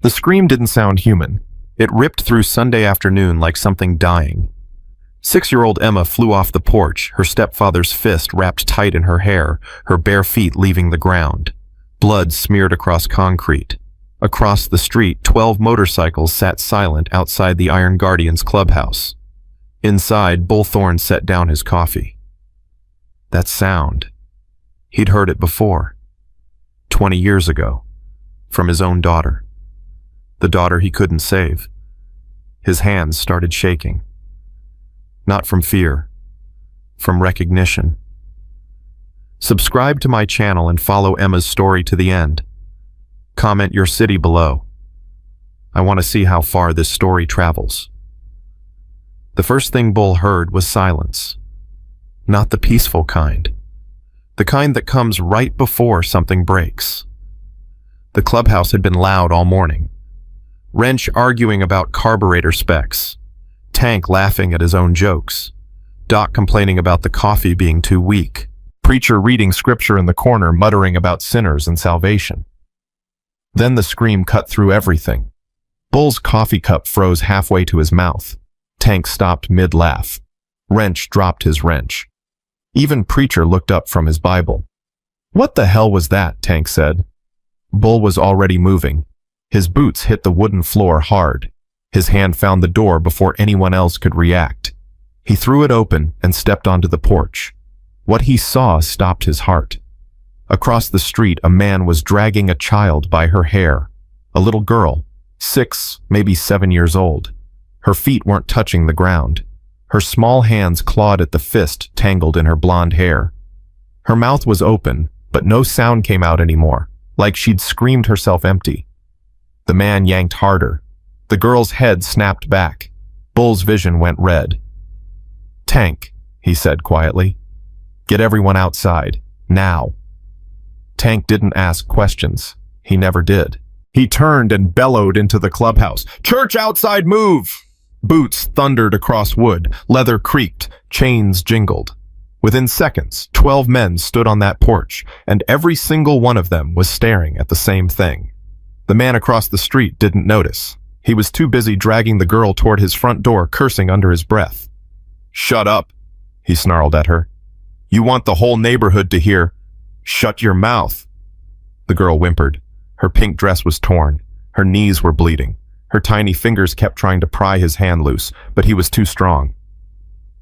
The scream didn't sound human. It ripped through Sunday afternoon like something dying. 6-year-old Emma flew off the porch, her stepfather's fist wrapped tight in her hair, her bare feet leaving the ground. Blood smeared across concrete. Across the street, 12 motorcycles sat silent outside the Iron Guardians clubhouse. Inside, Bullthorne set down his coffee. That sound. He'd heard it before. 20 years ago. From his own daughter. The daughter he couldn't save. His hands started shaking. Not from fear. From recognition. Subscribe to my channel and follow Emma's story to the end. Comment your city below. I want to see how far this story travels. The first thing Bull heard was silence. Not the peaceful kind. The kind that comes right before something breaks. The clubhouse had been loud all morning. Wrench arguing about carburetor specs. Tank laughing at his own jokes. Doc complaining about the coffee being too weak. Preacher reading scripture in the corner muttering about sinners and salvation. Then the scream cut through everything. Bull's coffee cup froze halfway to his mouth. Tank stopped mid-laugh. Wrench dropped his wrench. Even Preacher looked up from his Bible. "What the hell was that?" Tank said. Bull was already moving. His boots hit the wooden floor hard. His hand found the door before anyone else could react. He threw it open and stepped onto the porch. What he saw stopped his heart. Across the street, a man was dragging a child by her hair. A little girl, 6, maybe 7 years old. Her feet weren't touching the ground. Her small hands clawed at the fist tangled in her blonde hair. Her mouth was open, but no sound came out anymore, like she'd screamed herself empty. The man yanked harder. The girl's head snapped back. Bull's vision went red. "Tank," he said quietly. "Get everyone outside, now." Tank didn't ask questions. He never did. He turned and bellowed into the clubhouse. "Church outside, move!" Boots thundered across wood, leather creaked, chains jingled. Within seconds, 12 men stood on that porch, and every single one of them was staring at the same thing. The man across the street didn't notice. He was too busy dragging the girl toward his front door, cursing under his breath. "Shut up," he snarled at her. "You want the whole neighborhood to hear. Shut your mouth." The girl whimpered. Her pink dress was torn. Her knees were bleeding. Her tiny fingers kept trying to pry his hand loose, but he was too strong.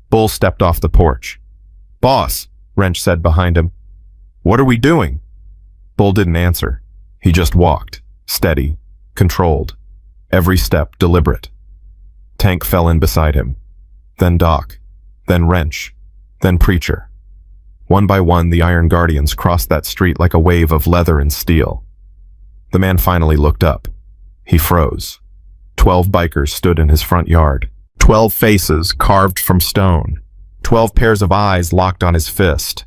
Bull stepped off the porch. "Boss," Wrench said behind him. "What are we doing?" Bull didn't answer. He just walked, steady, controlled. Every step deliberate. Tank fell in beside him. Then Doc. Then Wrench. Then Preacher. One by one, the Iron Guardians crossed that street like a wave of leather and steel. The man finally looked up. He froze. 12 bikers stood in his front yard. 12 faces carved from stone. 12 pairs of eyes locked on his fist.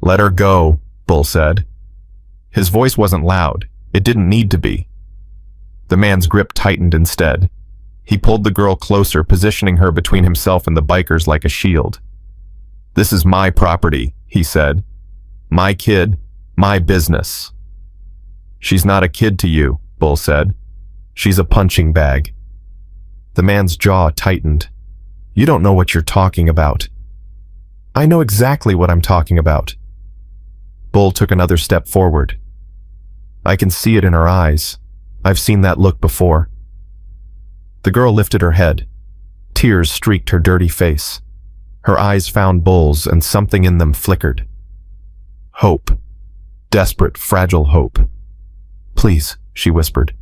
"Let her go," Bull said. His voice wasn't loud. It didn't need to be. The man's grip tightened instead. He pulled the girl closer, positioning her between himself and the bikers like a shield. "This is my property," he said. "My kid, my business." "She's not a kid to you," Bull said. "She's a punching bag." The man's jaw tightened. "You don't know what you're talking about." "I know exactly what I'm talking about." Bull took another step forward. "I can see it in her eyes. I've seen that look before." The girl lifted her head. Tears streaked her dirty face. Her eyes found Bull's, and something in them flickered. Hope. Desperate, fragile hope. "Please," she whispered.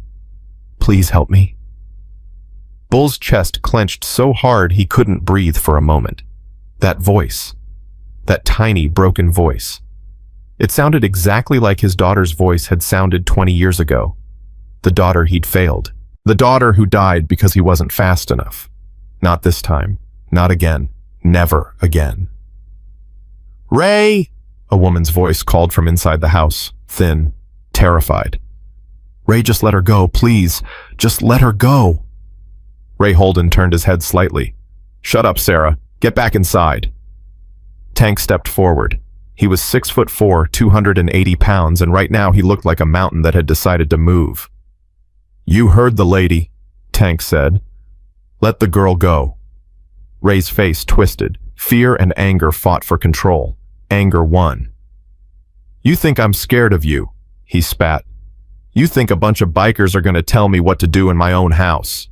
"Please help me." Bull's chest clenched so hard he couldn't breathe for a moment. That voice. That tiny, broken voice. It sounded exactly like his daughter's voice had sounded 20 years ago. The daughter he'd failed. The daughter who died because he wasn't fast enough. Not this time. Not again. Never again. "Ray!" A woman's voice called from inside the house, thin, terrified. "Ray, just let her go, please. Just let her go." Ray Holden turned his head slightly. "Shut up, Sarah. Get back inside." Tank stepped forward. He was 6'4", 280 pounds, and right now he looked like a mountain that had decided to move. You heard the lady, Tank said. Let the girl go. Ray's face twisted. Fear and anger fought for control. Anger won. You think I'm scared of you, he spat. You think a bunch of bikers are going to tell me what to do in my own house.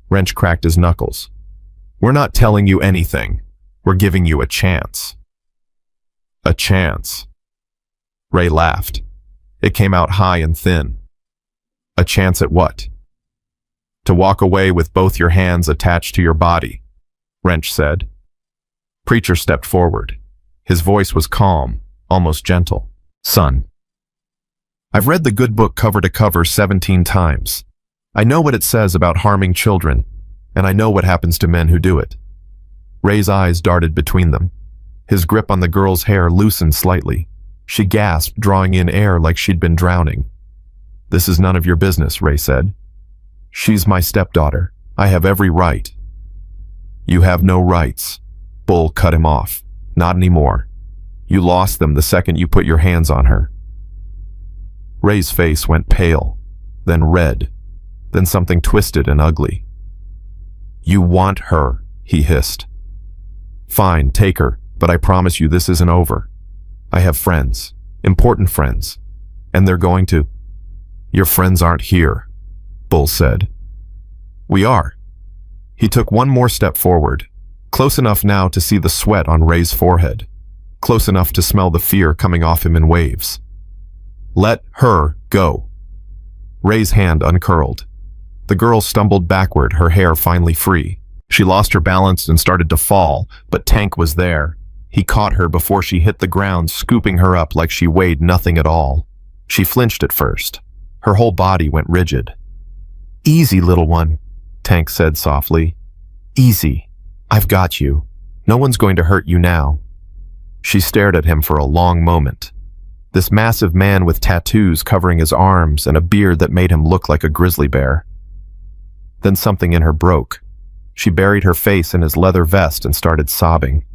Wrench cracked his knuckles. We're not telling you anything. We're giving you a chance. A chance. Ray laughed. It came out high and thin. A chance at what? To walk away with both your hands attached to your body, Wrench said. Preacher stepped forward. His voice was calm, almost gentle. Son, I've read the good book cover to cover 17 times. I know what it says about harming children, and I know what happens to men who do it. Ray's eyes darted between them. His grip on the girl's hair loosened slightly. She gasped, drawing in air like she'd been drowning. This is none of your business, Ray said. She's my stepdaughter. I have every right. You have no rights. Bull cut him off. Not anymore. You lost them the second you put your hands on her. Ray's face went pale, then red, then something twisted and ugly. You want her, he hissed. Fine, take her, but I promise you this isn't over. I have friends, important friends, and they're going to... Your friends aren't here, Bull said. We are. He took one more step forward, close enough now to see the sweat on Ray's forehead, close enough to smell the fear coming off him in waves. Let her go. Ray's hand uncurled. The girl stumbled backward, her hair finally free. She lost her balance and started to fall, but Tank was there. He caught her before she hit the ground, scooping her up like she weighed nothing at all. She flinched at first. Her whole body went rigid. Easy, little one, Tank said softly. Easy. I've got you. No one's going to hurt you now. She stared at him for a long moment. This massive man with tattoos covering his arms and a beard that made him look like a grizzly bear. Then something in her broke. She buried her face in his leather vest and started sobbing.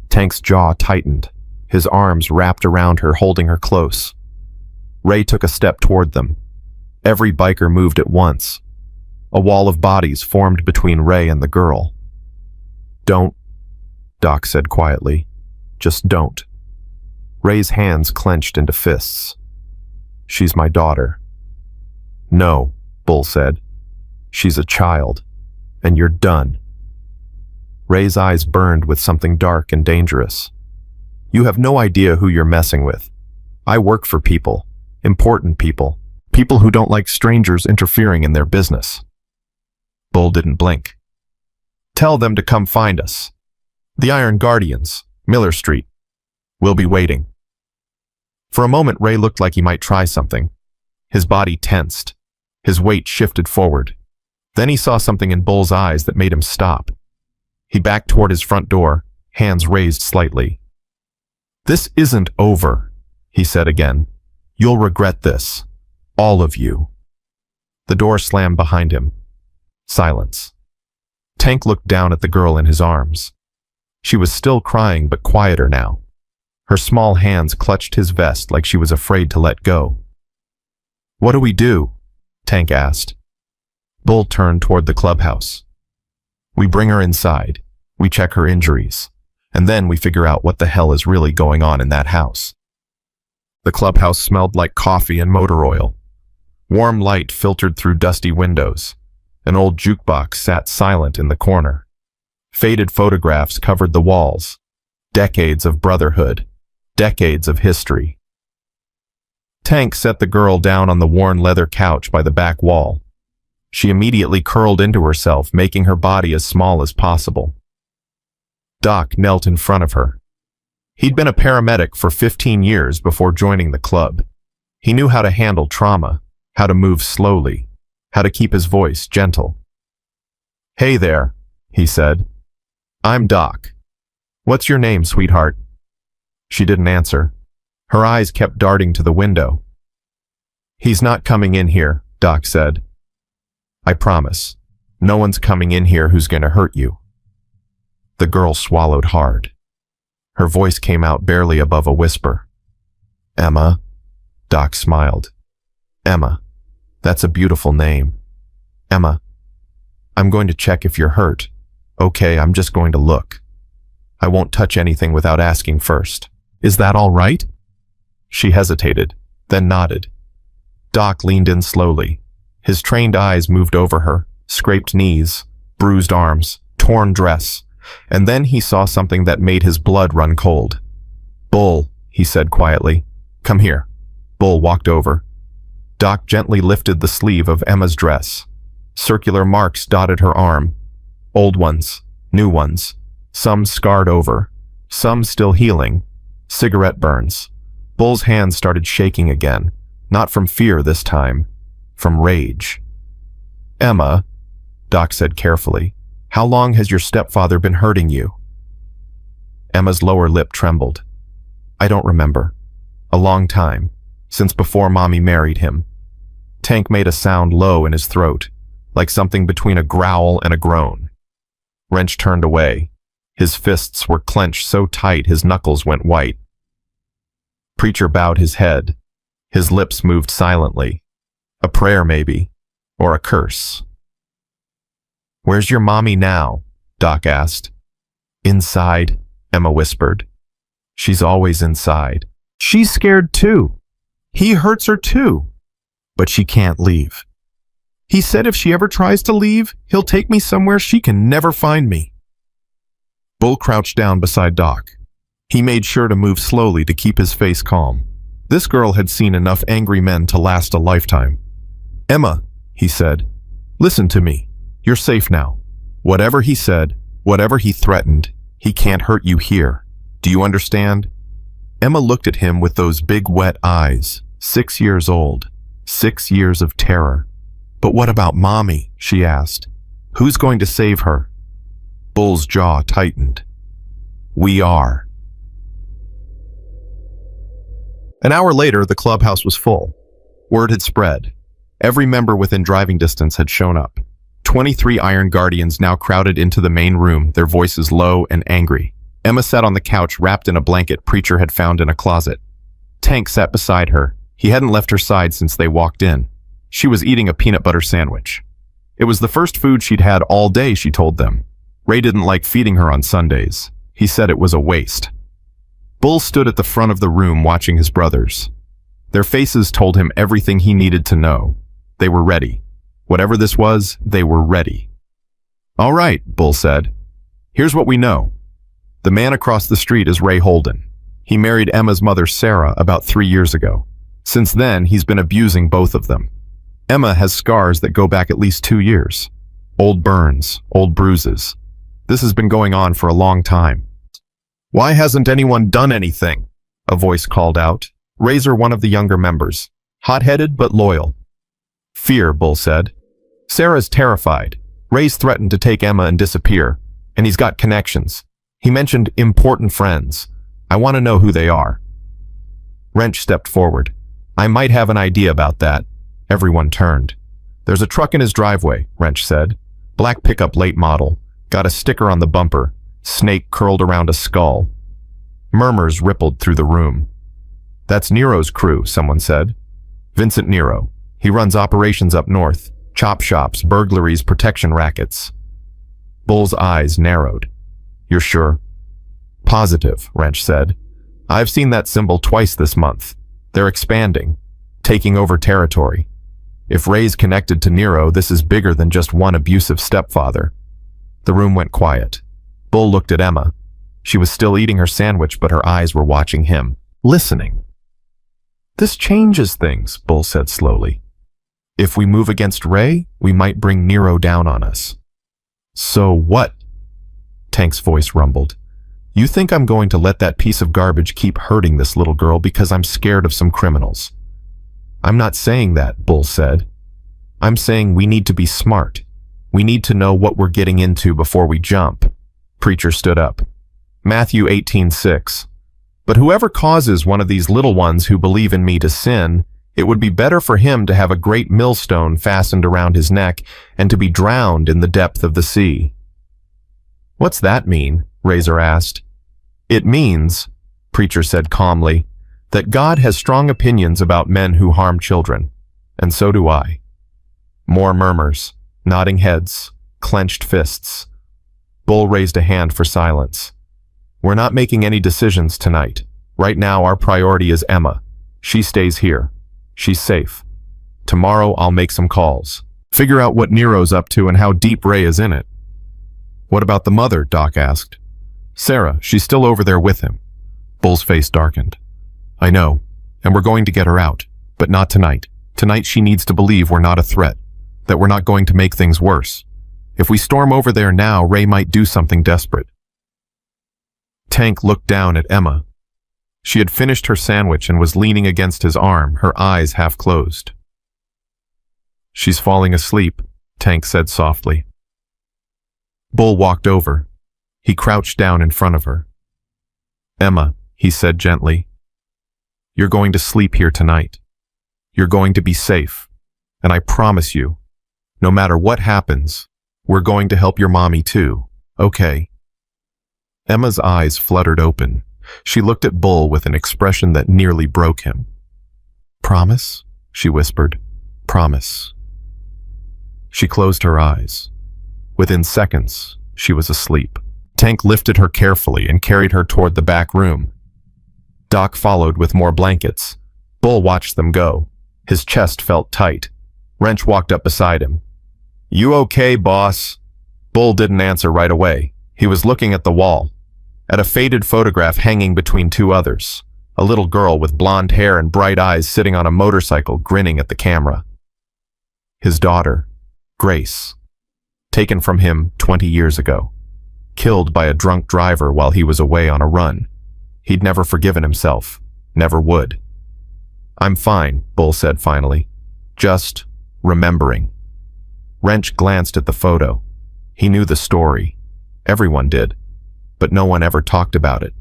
Tank's jaw tightened. His arms wrapped around her, holding her close. Ray took a step toward them. Every biker moved at once. A wall of bodies formed between Ray and the girl. Don't, Doc said quietly. Just don't. Ray's hands clenched into fists. She's my daughter. No, Bull said. She's a child, and you're done. Ray's eyes burned with something dark and dangerous. You have no idea who you're messing with. I work for people, important people, people who don't like strangers interfering in their business. Bull didn't blink. Tell them to come find us. The Iron Guardians, Miller Street. We'll be waiting. For a moment, Ray looked like he might try something. His body tensed. His weight shifted forward. Then he saw something in Bull's eyes that made him stop. He backed toward his front door, hands raised slightly. This isn't over, he said again. You'll regret this. All of you. The door slammed behind him. Silence. Tank looked down at the girl in his arms. She was still crying, but quieter now. Her small hands clutched his vest like she was afraid to let go. What do we do? Tank asked. Bull turned toward the clubhouse. We bring her inside. We check her injuries. And then we figure out what the hell is really going on in that house. The clubhouse smelled like coffee and motor oil. Warm light filtered through dusty windows. An old jukebox sat silent in the corner. Faded photographs covered the walls. Decades of brotherhood. Decades of history. Tank set the girl down on the worn leather couch by the back wall. She immediately curled into herself, making her body as small as possible. Doc knelt in front of her. He'd been a paramedic for 15 years before joining the club. He knew how to handle trauma, how to move slowly, how to keep his voice gentle. Hey there, he said. I'm Doc. What's your name, sweetheart? She didn't answer. Her eyes kept darting to the window. He's not coming in here, Doc said. I promise. No one's coming in here who's going to hurt you. The girl swallowed hard. Her voice came out barely above a whisper. Emma, Doc smiled. Emma, That's a beautiful name. Emma, I'm going to check if you're hurt. Okay, I'm just going to look. I won't touch anything without asking first. Is that all right? She hesitated, then nodded. Doc leaned in slowly. His trained eyes moved over her, scraped knees, bruised arms, torn dress, and then he saw something that made his blood run cold. Bull, he said quietly. Come here. Bull walked over. Doc gently lifted the sleeve of Emma's dress. Circular marks dotted her arm. Old ones, new ones, some scarred over, some still healing. Cigarette burns. Bull's hands started shaking again, not from fear this time, from rage. Emma, Doc said carefully, how long has your stepfather been hurting you? Emma's lower lip trembled. I don't remember. A long time, since before Mommy married him. Tank made a sound low in his throat, like something between a growl and a groan. Wrench turned away. His fists were clenched so tight his knuckles went white. Preacher bowed his head. His lips moved silently. A prayer, maybe, or a curse. Where's your mommy now? Doc asked. Inside, Emma whispered. She's always inside. She's scared too. He hurts her too. But she can't leave. He said if she ever tries to leave, he'll take me somewhere she can never find me. Bull crouched down beside Doc. He made sure to move slowly to keep his face calm. This girl had seen enough angry men to last a lifetime. Emma, he said, listen to me. You're safe now. Whatever he said, whatever he threatened, he can't hurt you here. Do you understand? Emma looked at him with those big wet eyes. 6 years old. 6 years of terror. But what about Mommy? She asked. Who's going to save her? Bull's jaw tightened. We are. An hour later, the clubhouse was full. Word had spread. Every member within driving distance had shown up. 23 Iron Guardians now crowded into the main room, their voices low and angry. Emma sat on the couch wrapped in a blanket Preacher had found in a closet. Tank sat beside her. He hadn't left her side since they walked in. She was eating a peanut butter sandwich. It was the first food she'd had all day, she told them. Ray didn't like feeding her on Sundays. He said it was a waste. Bull stood at the front of the room watching his brothers. Their faces told him everything he needed to know. They were ready. Whatever this was, they were ready. All right, Bull said. Here's what we know. The man across the street is Ray Holden. He married Emma's mother, Sarah, about 3 years ago. Since then, he's been abusing both of them. Emma has scars that go back at least 2 years. Old burns, old bruises. This has been going on for a long time. Why hasn't anyone done anything? A voice called out. Razor, one of the younger members. Hot-headed but loyal. Fear, Bull said. Sarah's terrified. Ray's threatened to take Emma and disappear. And he's got connections. He mentioned important friends. I want to know who they are. Wrench stepped forward. I might have an idea about that. Everyone turned. There's a truck in his driveway, Wrench said. Black pickup, late model. Got a sticker on the bumper. Snake curled around a skull. Murmurs rippled through the room. That's Nero's crew, someone said. Vincent Nero. He runs operations up north. Chop shops, burglaries, protection rackets. Bull's eyes narrowed. You're sure? Positive, Wrench said. I've seen that symbol twice this month. They're expanding, taking over territory. If Ray's connected to Nero, this is bigger than just one abusive stepfather. The room went quiet. Bull looked at Emma. She was still eating her sandwich, but her eyes were watching him, listening. This changes things, Bull said slowly. If we move against Ray, we might bring Nero down on us. So what? Tank's voice rumbled. You think I'm going to let that piece of garbage keep hurting this little girl because I'm scared of some criminals? I'm not saying that, Bull said. I'm saying we need to be smart. We need to know what we're getting into before we jump. Preacher stood up. Matthew 18:6. But whoever causes one of these little ones who believe in me to sin, it would be better for him to have a great millstone fastened around his neck and to be drowned in the depth of the sea. What's that mean? Razor asked. It means, Preacher said calmly, that God has strong opinions about men who harm children, and so do I. More murmurs, nodding heads, clenched fists. Bull raised a hand for silence. We're not making any decisions tonight. Right now our priority is Emma. She stays here. She's safe. Tomorrow I'll make some calls. Figure out what Nero's up to and how deep Ray is in it. What about the mother? Doc asked. Sarah, she's still over there with him. Bull's face darkened. I know, and we're going to get her out, but not tonight. Tonight she needs to believe we're not a threat, that we're not going to make things worse. If we storm over there now, Ray might do something desperate. Tank looked down at Emma. She had finished her sandwich and was leaning against his arm, her eyes half closed. She's falling asleep, Tank said softly. Bull walked over. He crouched down in front of her. Emma, he said gently, you're going to sleep here tonight. You're going to be safe. And I promise you, no matter what happens, we're going to help your mommy too, okay? Emma's eyes fluttered open. She looked at Bull with an expression that nearly broke him. Promise? She whispered. Promise. She closed her eyes. Within seconds, she was asleep. Tank lifted her carefully and carried her toward the back room. Doc followed with more blankets. Bull watched them go. His chest felt tight. Wrench walked up beside him. You okay, boss? Bull didn't answer right away. He was looking at the wall, at a faded photograph hanging between two others, a little girl with blonde hair and bright eyes sitting on a motorcycle grinning at the camera. His daughter, Grace, taken from him 20 years ago, killed by a drunk driver while he was away on a run. He'd never forgiven himself, never would. I'm fine, Bull said finally. Just remembering. Wrench glanced at the photo. He knew the story. Everyone did, but no one ever talked about it.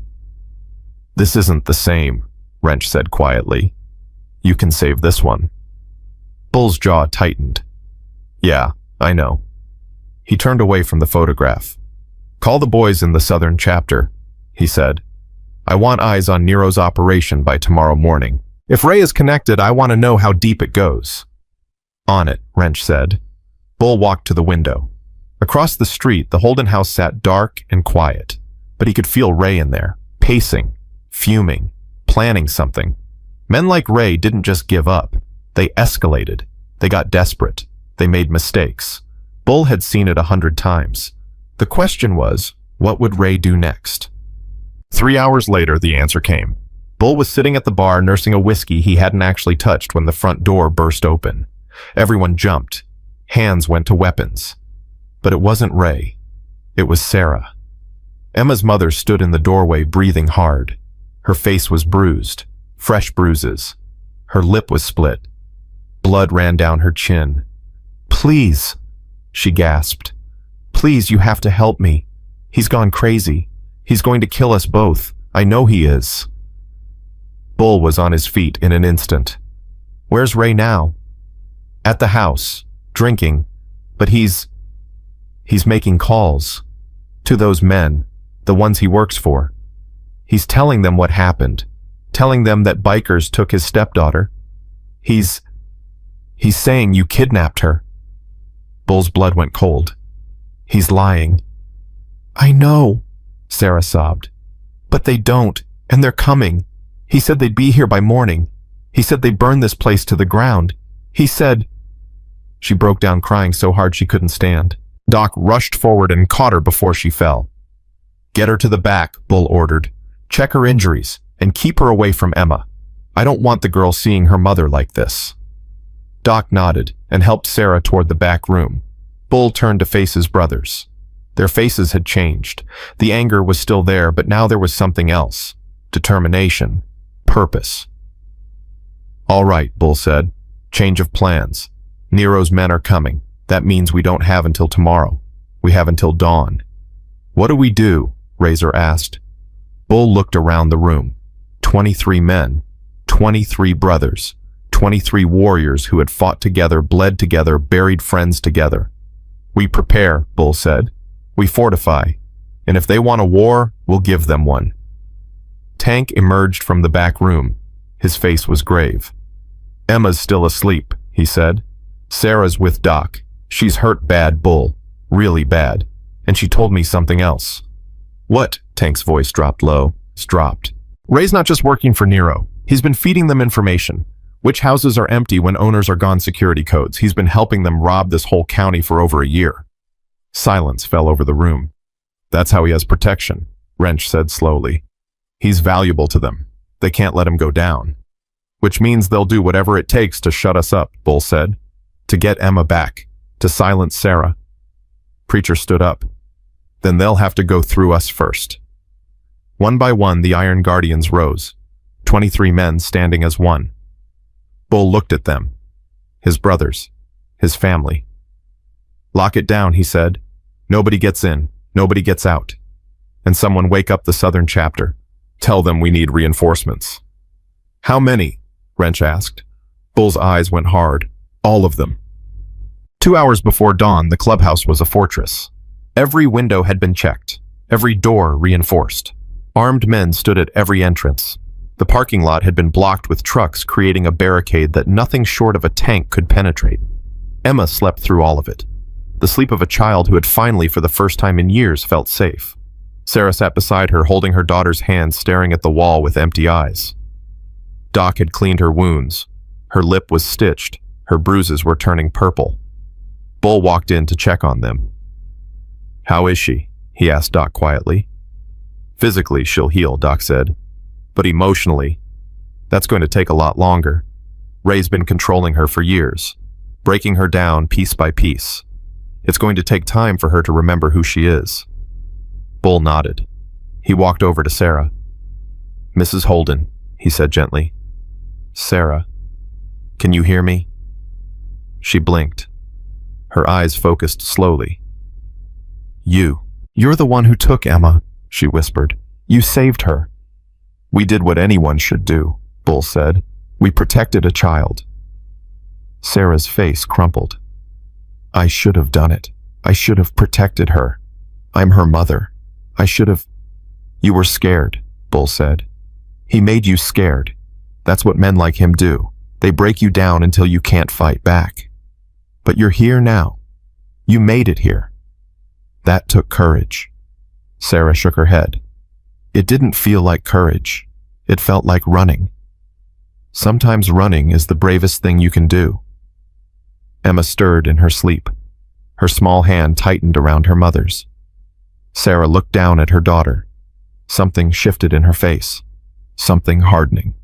This isn't the same, Wrench said quietly. You can save this one. Bull's jaw tightened. Yeah, I know. He turned away from the photograph. Call the boys in the southern chapter, he said. I want eyes on Nero's operation by tomorrow morning. If Ray is connected, I want to know how deep it goes. On it, Wrench said. Bull walked to the window. Across the street, the Holden house sat dark and quiet, but he could feel Ray in there, pacing, fuming, planning something. Men like Ray didn't just give up. They escalated. They got desperate. They made mistakes. Bull had seen it 100 times. The question was, what would Ray do next? 3 hours later, the answer came. Bull was sitting at the bar nursing a whiskey he hadn't actually touched when the front door burst open. Everyone jumped. Hands went to weapons. But it wasn't Ray. It was Sarah. Emma's mother stood in the doorway breathing hard. Her face was bruised, fresh bruises. Her lip was split. Blood ran down her chin. Please, she gasped. Please, you have to help me. He's gone crazy. He's going to kill us both. I know he is. Bull was on his feet in an instant. Where's Ray now? At the house, drinking, but he's making calls. To those men, the ones he works for. He's telling them what happened, telling them that bikers took his stepdaughter. He's saying you kidnapped her. Bull's blood went cold. He's lying. I know, Sarah sobbed. But they don't, and they're coming. He said they'd be here by morning. He said they'd burn this place to the ground. He said... She broke down crying so hard she couldn't stand. Doc rushed forward and caught her before she fell. Get her to the back, Bull ordered. Check her injuries, and keep her away from Emma. I don't want the girl seeing her mother like this. Doc nodded and helped Sarah toward the back room. Bull turned to face his brothers. Their faces had changed. The anger was still there, but now there was something else. Determination. Purpose. All right, Bull said. Change of plans. Nero's men are coming. That means we don't have until tomorrow. We have until dawn. What do we do? Razor asked. Bull looked around the room. 23 men. 23 brothers. 23 warriors who had fought together, bled together, buried friends together. We prepare, Bull said. We fortify. And if they want a war, we'll give them one. Tank emerged from the back room. His face was grave. Emma's still asleep, he said. Sarah's with Doc. She's hurt bad, Bull. Really bad. And she told me something else. What? Tank's voice dropped low. Dropped. Ray's not just working for Nero. He's been feeding them information. Which houses are empty when owners are gone security codes. He's been helping them rob this whole county for over a year. Silence fell over the room. That's how he has protection, Wrench said slowly. He's valuable to them. They can't let him go down. Which means they'll do whatever it takes to shut us up, Bull said. To get Emma back. To silence Sarah. Preacher stood up. Then they'll have to go through us first. One by one, the Iron Guardians rose. 23 men standing as one. Bull looked at them. His brothers. His family. Lock it down, he said. Nobody gets in. Nobody gets out. And someone wake up the Southern chapter. Tell them we need reinforcements. How many? Wrench asked. Bull's eyes went hard. All of them. 2 hours before dawn, the clubhouse was a fortress. Every window had been checked. Every door reinforced. Armed men stood at every entrance. The parking lot had been blocked with trucks, creating a barricade that nothing short of a tank could penetrate. Emma slept through all of it. The sleep of a child who had finally, for the first time in years, felt safe. Sarah sat beside her, holding her daughter's hand, staring at the wall with empty eyes. Doc had cleaned her wounds. Her lip was stitched. Her bruises were turning purple. Bull walked in to check on them. How is she? He asked Doc quietly. Physically, she'll heal, Doc said. But emotionally, that's going to take a lot longer. Ray's been controlling her for years, breaking her down piece by piece. It's going to take time for her to remember who she is. Bull nodded. He walked over to Sarah. Mrs. Holden, he said gently. Sarah, can you hear me? She blinked. Her eyes focused slowly. You're the one who took Emma, she whispered. You saved her. We did what anyone should do, Bull said. We protected a child. Sarah's face crumpled. I should have done it. I should have protected her. I'm her mother. I should have... You were scared, Bull said. He made you scared. That's what men like him do. They break you down until you can't fight back. But you're here now. You made it here. That took courage. Sarah shook her head. It didn't feel like courage. It felt like running. Sometimes running is the bravest thing you can do. Emma stirred in her sleep. Her small hand tightened around her mother's. Sarah looked down at her daughter. Something shifted in her face. Something hardening.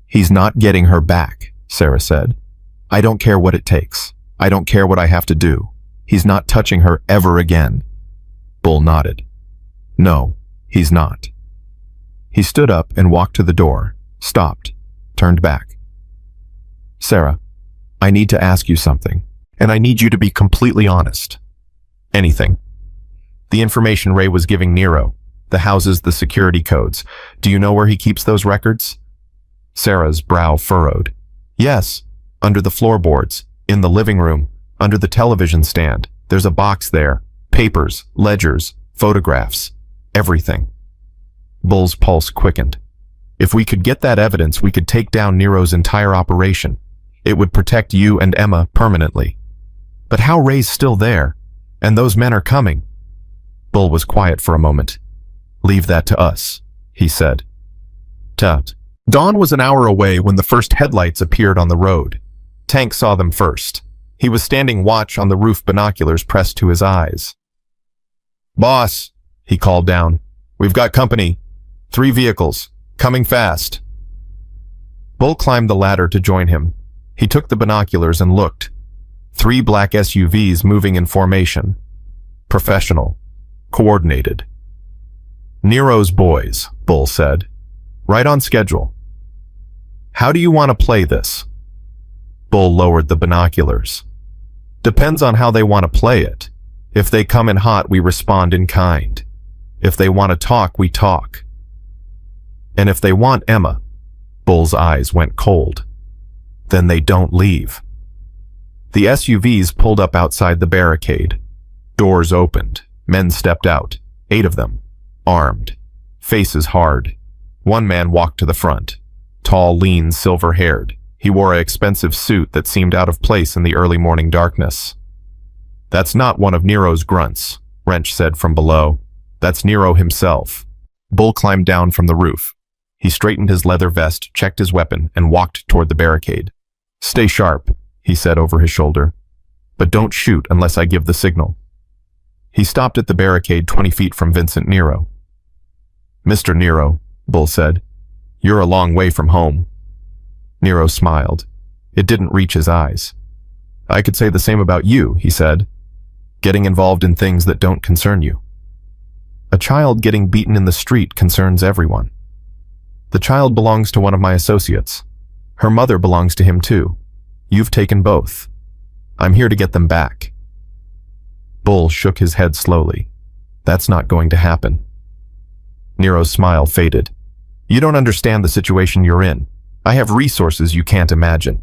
He's not getting her back, Sarah said. I don't care what it takes. I don't care what I have to do. He's not touching her ever again. Bull nodded. No, he's not. He stood up and walked to the door, stopped, turned back. Sarah, I need to ask you something, and I need you to be completely honest. Anything. The information Ray was giving Nero, the houses, the security codes. Do you know where he keeps those records? Sarah's brow furrowed. Yes, under the floorboards, in the living room, under the television stand. There's a box there. Papers, ledgers, photographs, everything. Bull's pulse quickened. If we could get that evidence, we could take down Nero's entire operation. It would protect you and Emma permanently. But how Ray's still there, and those men are coming? Bull was quiet for a moment. Leave that to us, he said. Tut. Dawn was an hour away when the first headlights appeared on the road. Tank saw them first. He was standing watch on the roof, binoculars pressed to his eyes. Boss, he called down. We've got company. 3 vehicles. Coming fast. Bull climbed the ladder to join him. He took the binoculars and looked. 3 black SUVs moving in formation. Professional. Coordinated. Nero's boys, Bull said. Right on schedule. How do you want to play this? Bull lowered the binoculars. Depends on how they want to play it. If they come in hot, we respond in kind. If they want to talk, we talk. And if they want Emma, Bull's eyes went cold. Then they don't leave. The SUVs pulled up outside the barricade. Doors opened. Men stepped out. 8 of them. Armed. Faces hard. One man walked to the front. Tall, lean, silver-haired. He wore an expensive suit that seemed out of place in the early morning darkness. "That's not one of Nero's grunts," Wrench said from below. "That's Nero himself." Bull climbed down from the roof. He straightened his leather vest, checked his weapon, and walked toward the barricade. "Stay sharp," he said over his shoulder. "But don't shoot unless I give the signal." He stopped at the barricade 20 feet from Vincent Nero. "Mr. Nero," Bull said, "you're a long way from home." Nero smiled. It didn't reach his eyes. "I could say the same about you," he said. "Getting involved in things that don't concern you." "A child getting beaten in the street concerns everyone." "The child belongs to one of my associates. Her mother belongs to him too. You've taken both. I'm here to get them back." Bull shook his head slowly. "That's not going to happen." Nero's smile faded. "You don't understand the situation you're in. I have resources you can't imagine.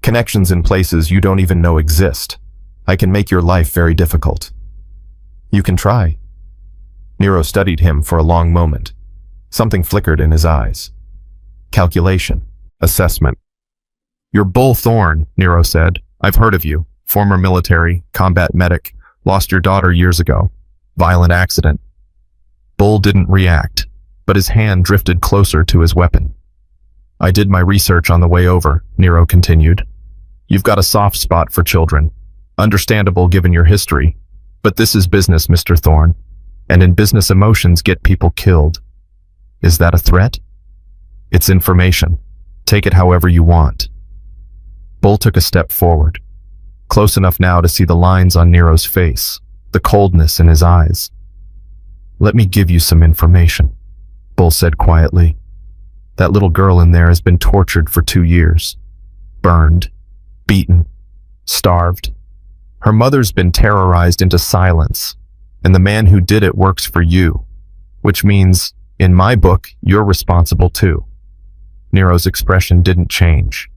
Connections in places you don't even know exist. I can make your life very difficult." "You can try." Nero studied him for a long moment. Something flickered in his eyes. Calculation. Assessment. "You're Bull Thorne," Nero said. "I've heard of you. Former military, combat medic, lost your daughter years ago. Violent accident." Bull didn't react, but his hand drifted closer to his weapon. "I did my research on the way over," Nero continued. "You've got a soft spot for children. Understandable given your history. But this is business, Mr. Thorne. And in business, emotions get people killed. Is that a threat?" "It's information. Take it however you want." Bull took a step forward, close enough now to see the lines on Nero's face, the coldness in his eyes. "Let me give you some information," Bull said quietly. "That little girl in there has been tortured for 2 years. Burned, beaten, starved. Her mother's been terrorized into silence, and the man who did it works for you, which means, in my book, you're responsible too." Nero's expression didn't change.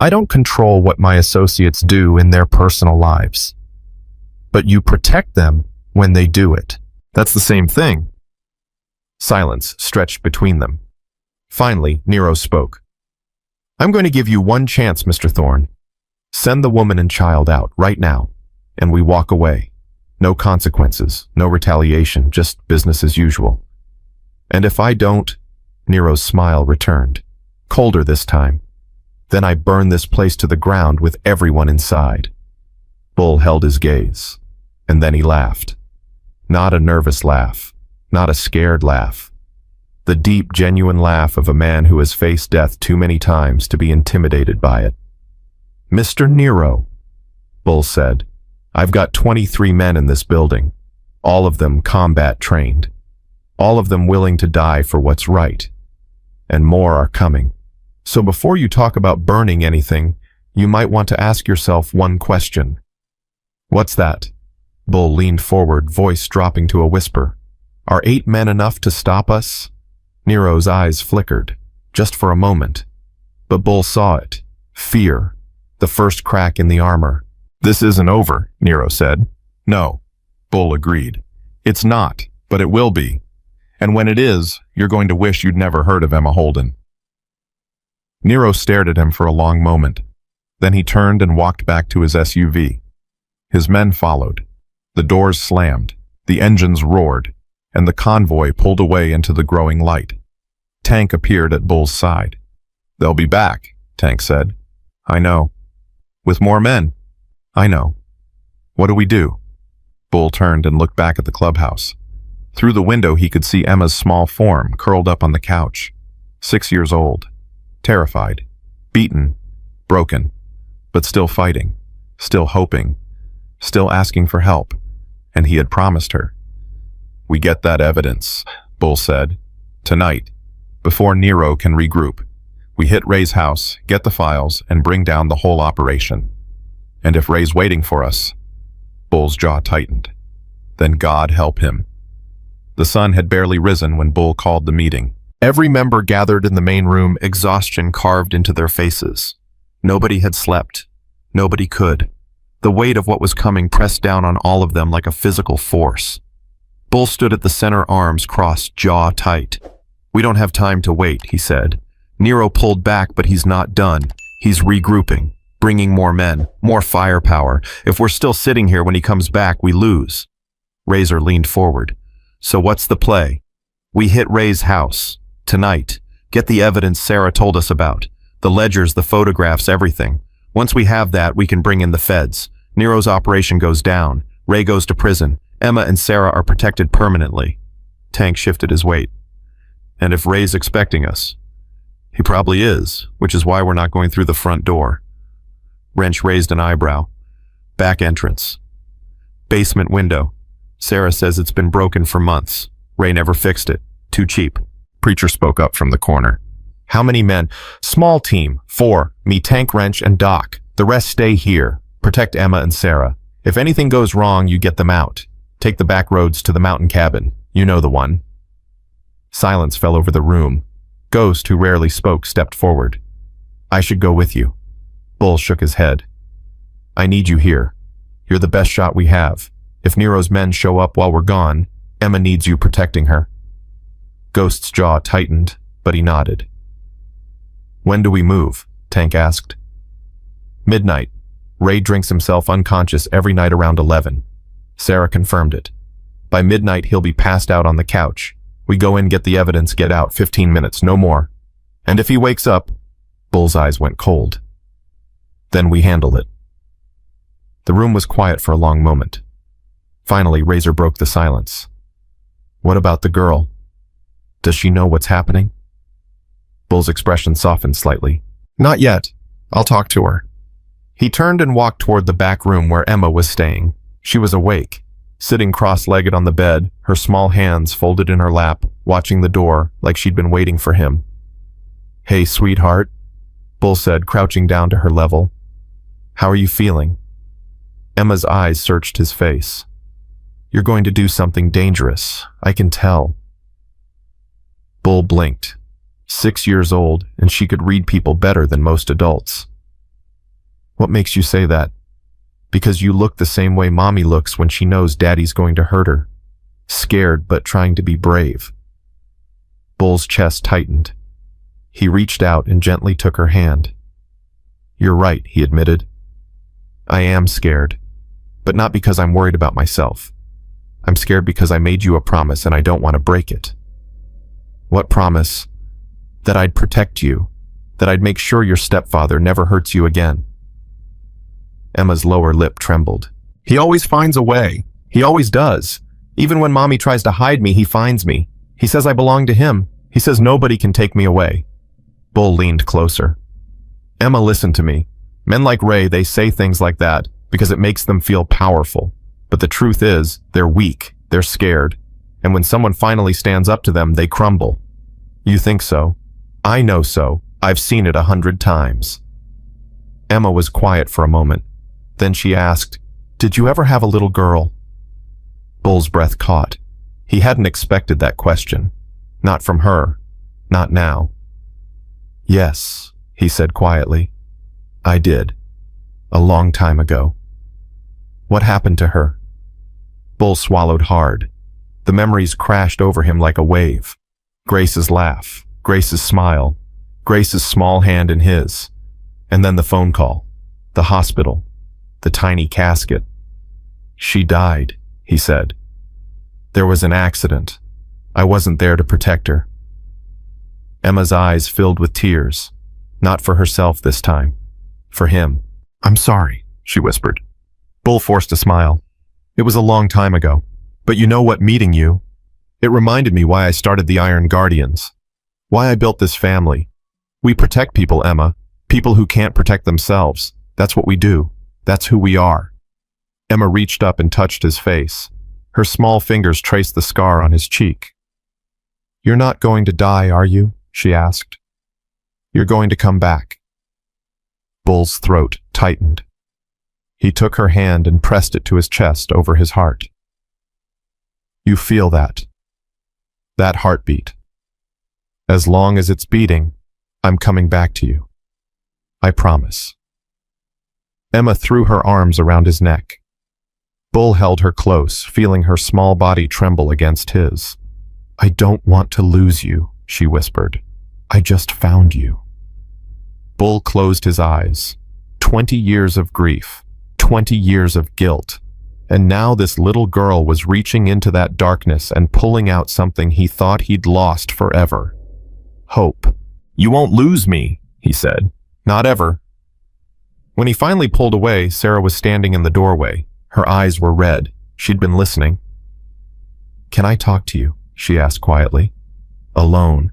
"I don't control what my associates do in their personal lives, but you protect them when they do it." "That's the same thing." Silence stretched between them. Finally, Nero spoke. "I'm going to give you one chance, Mr. Thorne. Send the woman and child out right now, and we walk away. No consequences, no retaliation, just business as usual. And if I don't," Nero's smile returned, colder this time, "then I burn this place to the ground with everyone inside." Bull held his gaze, and then he laughed. Not a nervous laugh, not a scared laugh. The deep, genuine laugh of a man who has faced death too many times to be intimidated by it. "Mr. Nero," Bull said, "I've got 23 men in this building, all of them combat trained, all of them willing to die for what's right, and more are coming. So before you talk about burning anything, you might want to ask yourself one question." "What's that?" Bull leaned forward, voice dropping to a whisper. "Are 8 men enough to stop us?" Nero's eyes flickered, just for a moment. But Bull saw it. Fear. The first crack in the armor. "This isn't over," Nero said. "No," Bull agreed. "It's not, but it will be. And when it is, you're going to wish you'd never heard of Emma Holden." Nero stared at him for a long moment. Then he turned and walked back to his SUV. His men followed. The doors slammed, the engines roared, and the convoy pulled away into the growing light. Tank appeared at Bull's side. "They'll be back," Tank said. "I know." "With more men?" "I know." "What do we do?" Bull turned and looked back at the clubhouse. Through the window he could see Emma's small form curled up on the couch. 6 years old. Terrified. Beaten. Broken. But still fighting. Still hoping. Still asking for help. And he had promised her. "We get that evidence," Bull said. "Tonight, before Nero can regroup. We hit Ray's house, get the files, and bring down the whole operation. And if Ray's waiting for us..." Bull's jaw tightened. "Then God help him." The sun had barely risen when Bull called the meeting. Every member gathered in the main room, exhaustion carved into their faces. Nobody had slept. Nobody could. The weight of what was coming pressed down on all of them like a physical force. Bull stood at the center, arms crossed, jaw tight. "We don't have time to wait," he said. "Nero pulled back, but he's not done. He's regrouping, bringing more men, more firepower. If we're still sitting here when he comes back, we lose. Razor leaned forward. So what's the play? We hit Ray's house. Tonight. Get the evidence Sarah told us about. The ledgers, the photographs, everything. Once we have that, we can bring in the feds. Nero's operation goes down. Ray goes to prison. Emma and Sarah are protected permanently. Tank shifted his weight. And if Ray's expecting us? He probably is, which is why we're not going through the front door. Wrench raised an eyebrow. Back entrance. Basement window. Sarah says it's been broken for months. Ray never fixed it. Too cheap. Preacher spoke up from the corner. How many men? Small team. 4. Me, Tank, Wrench, and Doc. The rest stay here. Protect Emma and Sarah. If anything goes wrong, you get them out. Take the back roads to the mountain cabin. You know the one. Silence fell over the room. Ghost, who rarely spoke, stepped forward. I should go with you. Bull shook his head. I need you here. You're the best shot we have. If Nero's men show up while we're gone, Emma needs you protecting her. Ghost's jaw tightened, but he nodded. When do we move? Tank asked. Midnight. Ray drinks himself unconscious every night around 11. Sarah confirmed it. By midnight, he'll be passed out on the couch. We go in, get the evidence, get out, 15 minutes, no more. And if he wakes up, Bull's eyes went cold. Then we handle it. The room was quiet for a long moment. Finally, Razor broke the silence. What about the girl? Does she know what's happening? Bull's expression softened slightly. Not yet. I'll talk to her. He turned and walked toward the back room where Emma was staying. She was awake, sitting cross-legged on the bed, her small hands folded in her lap, watching the door like she'd been waiting for him. Hey, sweetheart, Bull said, crouching down to her level. How are you feeling? Emma's eyes searched his face. You're going to do something dangerous, I can tell. Bull blinked. 6 years old, and she could read people better than most adults. What makes you say that? Because you look the same way Mommy looks when she knows Daddy's going to hurt her. Scared, but trying to be brave. Bull's chest tightened. He reached out and gently took her hand. You're right, he admitted. I am scared, but not because I'm worried about myself. I'm scared because I made you a promise and I don't want to break it. What promise? That I'd protect you, that I'd make sure your stepfather never hurts you again. Emma's lower lip trembled. He always finds a way. He always does. Even when Mommy tries to hide me, he finds me. He says I belong to him. He says nobody can take me away. Bull leaned closer. Emma, listen to me. Men like Ray, they say things like that because it makes them feel powerful. But the truth is, they're weak, they're scared. And when someone finally stands up to them, they crumble. You think so? I know so. I've seen it 100 times. Emma was quiet for a moment. Then she asked, Did you ever have a little girl? Bull's breath caught. He hadn't expected that question. Not from her. Not now. Yes, he said quietly. I did. A long time ago. What happened to her? Bull swallowed hard. The memories crashed over him like a wave. Grace's laugh, Grace's smile, Grace's small hand in his. And then the phone call, the hospital, the tiny casket. She died, he said. There was an accident. I wasn't there to protect her. Emma's eyes filled with tears, not for herself this time, for him. I'm sorry, she whispered. Bull forced a smile. It was a long time ago, but you know what, meeting you, it reminded me why I started the Iron Guardians, why I built this family. We protect people, Emma, people who can't protect themselves. That's what we do. That's who we are. Emma reached up and touched his face. Her small fingers traced the scar on his cheek. You're not going to die, are you? She asked. You're going to come back. Bull's throat tightened. He took her hand and pressed it to his chest over his heart. You feel that? That heartbeat. As long as it's beating, I'm coming back to you. I promise. Emma threw her arms around his neck. Bull held her close, feeling her small body tremble against his. I don't want to lose you, she whispered. I just found you. Bull closed his eyes. 20 years of grief, 20 years of guilt. And now this little girl was reaching into that darkness and pulling out something he thought he'd lost forever. Hope. "You won't lose me," he said. "Not ever." When he finally pulled away, Sarah was standing in the doorway. Her eyes were red. She'd been listening. "Can I talk to you?" she asked quietly. "Alone."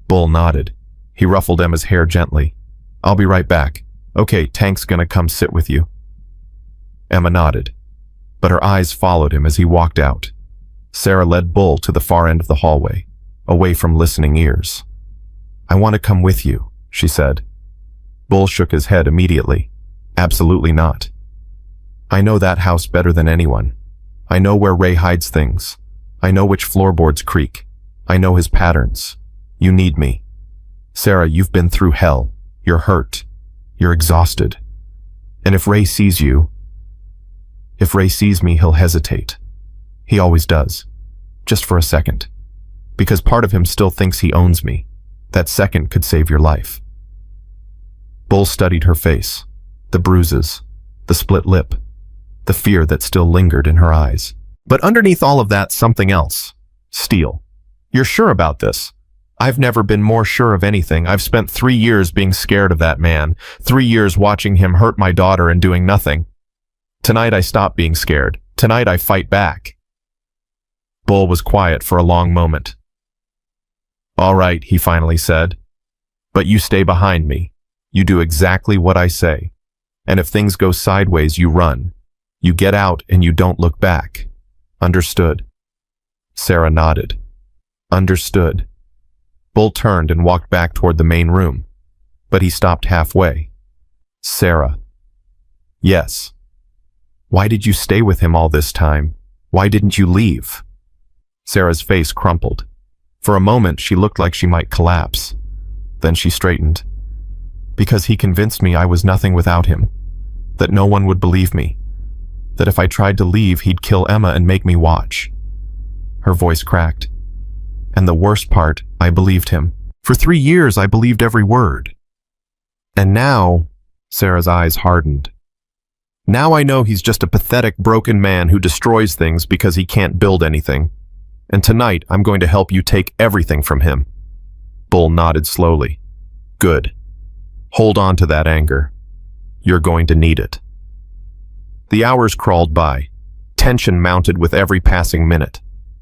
Bull nodded. He ruffled Emma's hair gently. "I'll be right back. Okay, Tank's gonna come sit with you." Emma nodded, but her eyes followed him as he walked out. Sarah led Bull to the far end of the hallway, away from listening ears. "I want to come with you," she said. Bull shook his head immediately. "Absolutely not. I know that house better than anyone. I know where Ray hides things. I know which floorboards creak. I know his patterns. You need me. Sarah, you've been through hell. You're hurt. You're exhausted. And if Ray sees me, he'll hesitate. He always does. Just for a second. Because part of him still thinks he owns me. That second could save your life." Bull studied her face. The bruises. The split lip. The fear that still lingered in her eyes. But underneath all of that, something else. Steel. "You're sure about this?" "I've never been more sure of anything. I've spent 3 years being scared of that man. 3 years watching him hurt my daughter and doing nothing. Tonight I stop being scared. Tonight I fight back." Bull was quiet for a long moment. "All right," he finally said. "But you stay behind me. You do exactly what I say. And if things go sideways, you run. You get out and you don't look back. Understood?" Sarah nodded. "Understood." Bull turned and walked back toward the main room, but he stopped halfway. "Sarah." "Yes." "Why did you stay with him all this time? Why didn't you leave?" Sarah's face crumpled. For a moment, she looked like she might collapse. Then she straightened. "Because he convinced me I was nothing without him. That no one would believe me. That if I tried to leave, he'd kill Emma and make me watch." Her voice cracked. "And the worst part, I believed him. For 3 years, I believed every word. And now," Sarah's eyes hardened, "now I know he's just a pathetic, broken man who destroys things because he can't build anything. And tonight, I'm going to help you take everything from him." Bull nodded slowly. "Good. Hold on to that anger. You're going to need it." The hours crawled by. Tension mounted with every passing minute.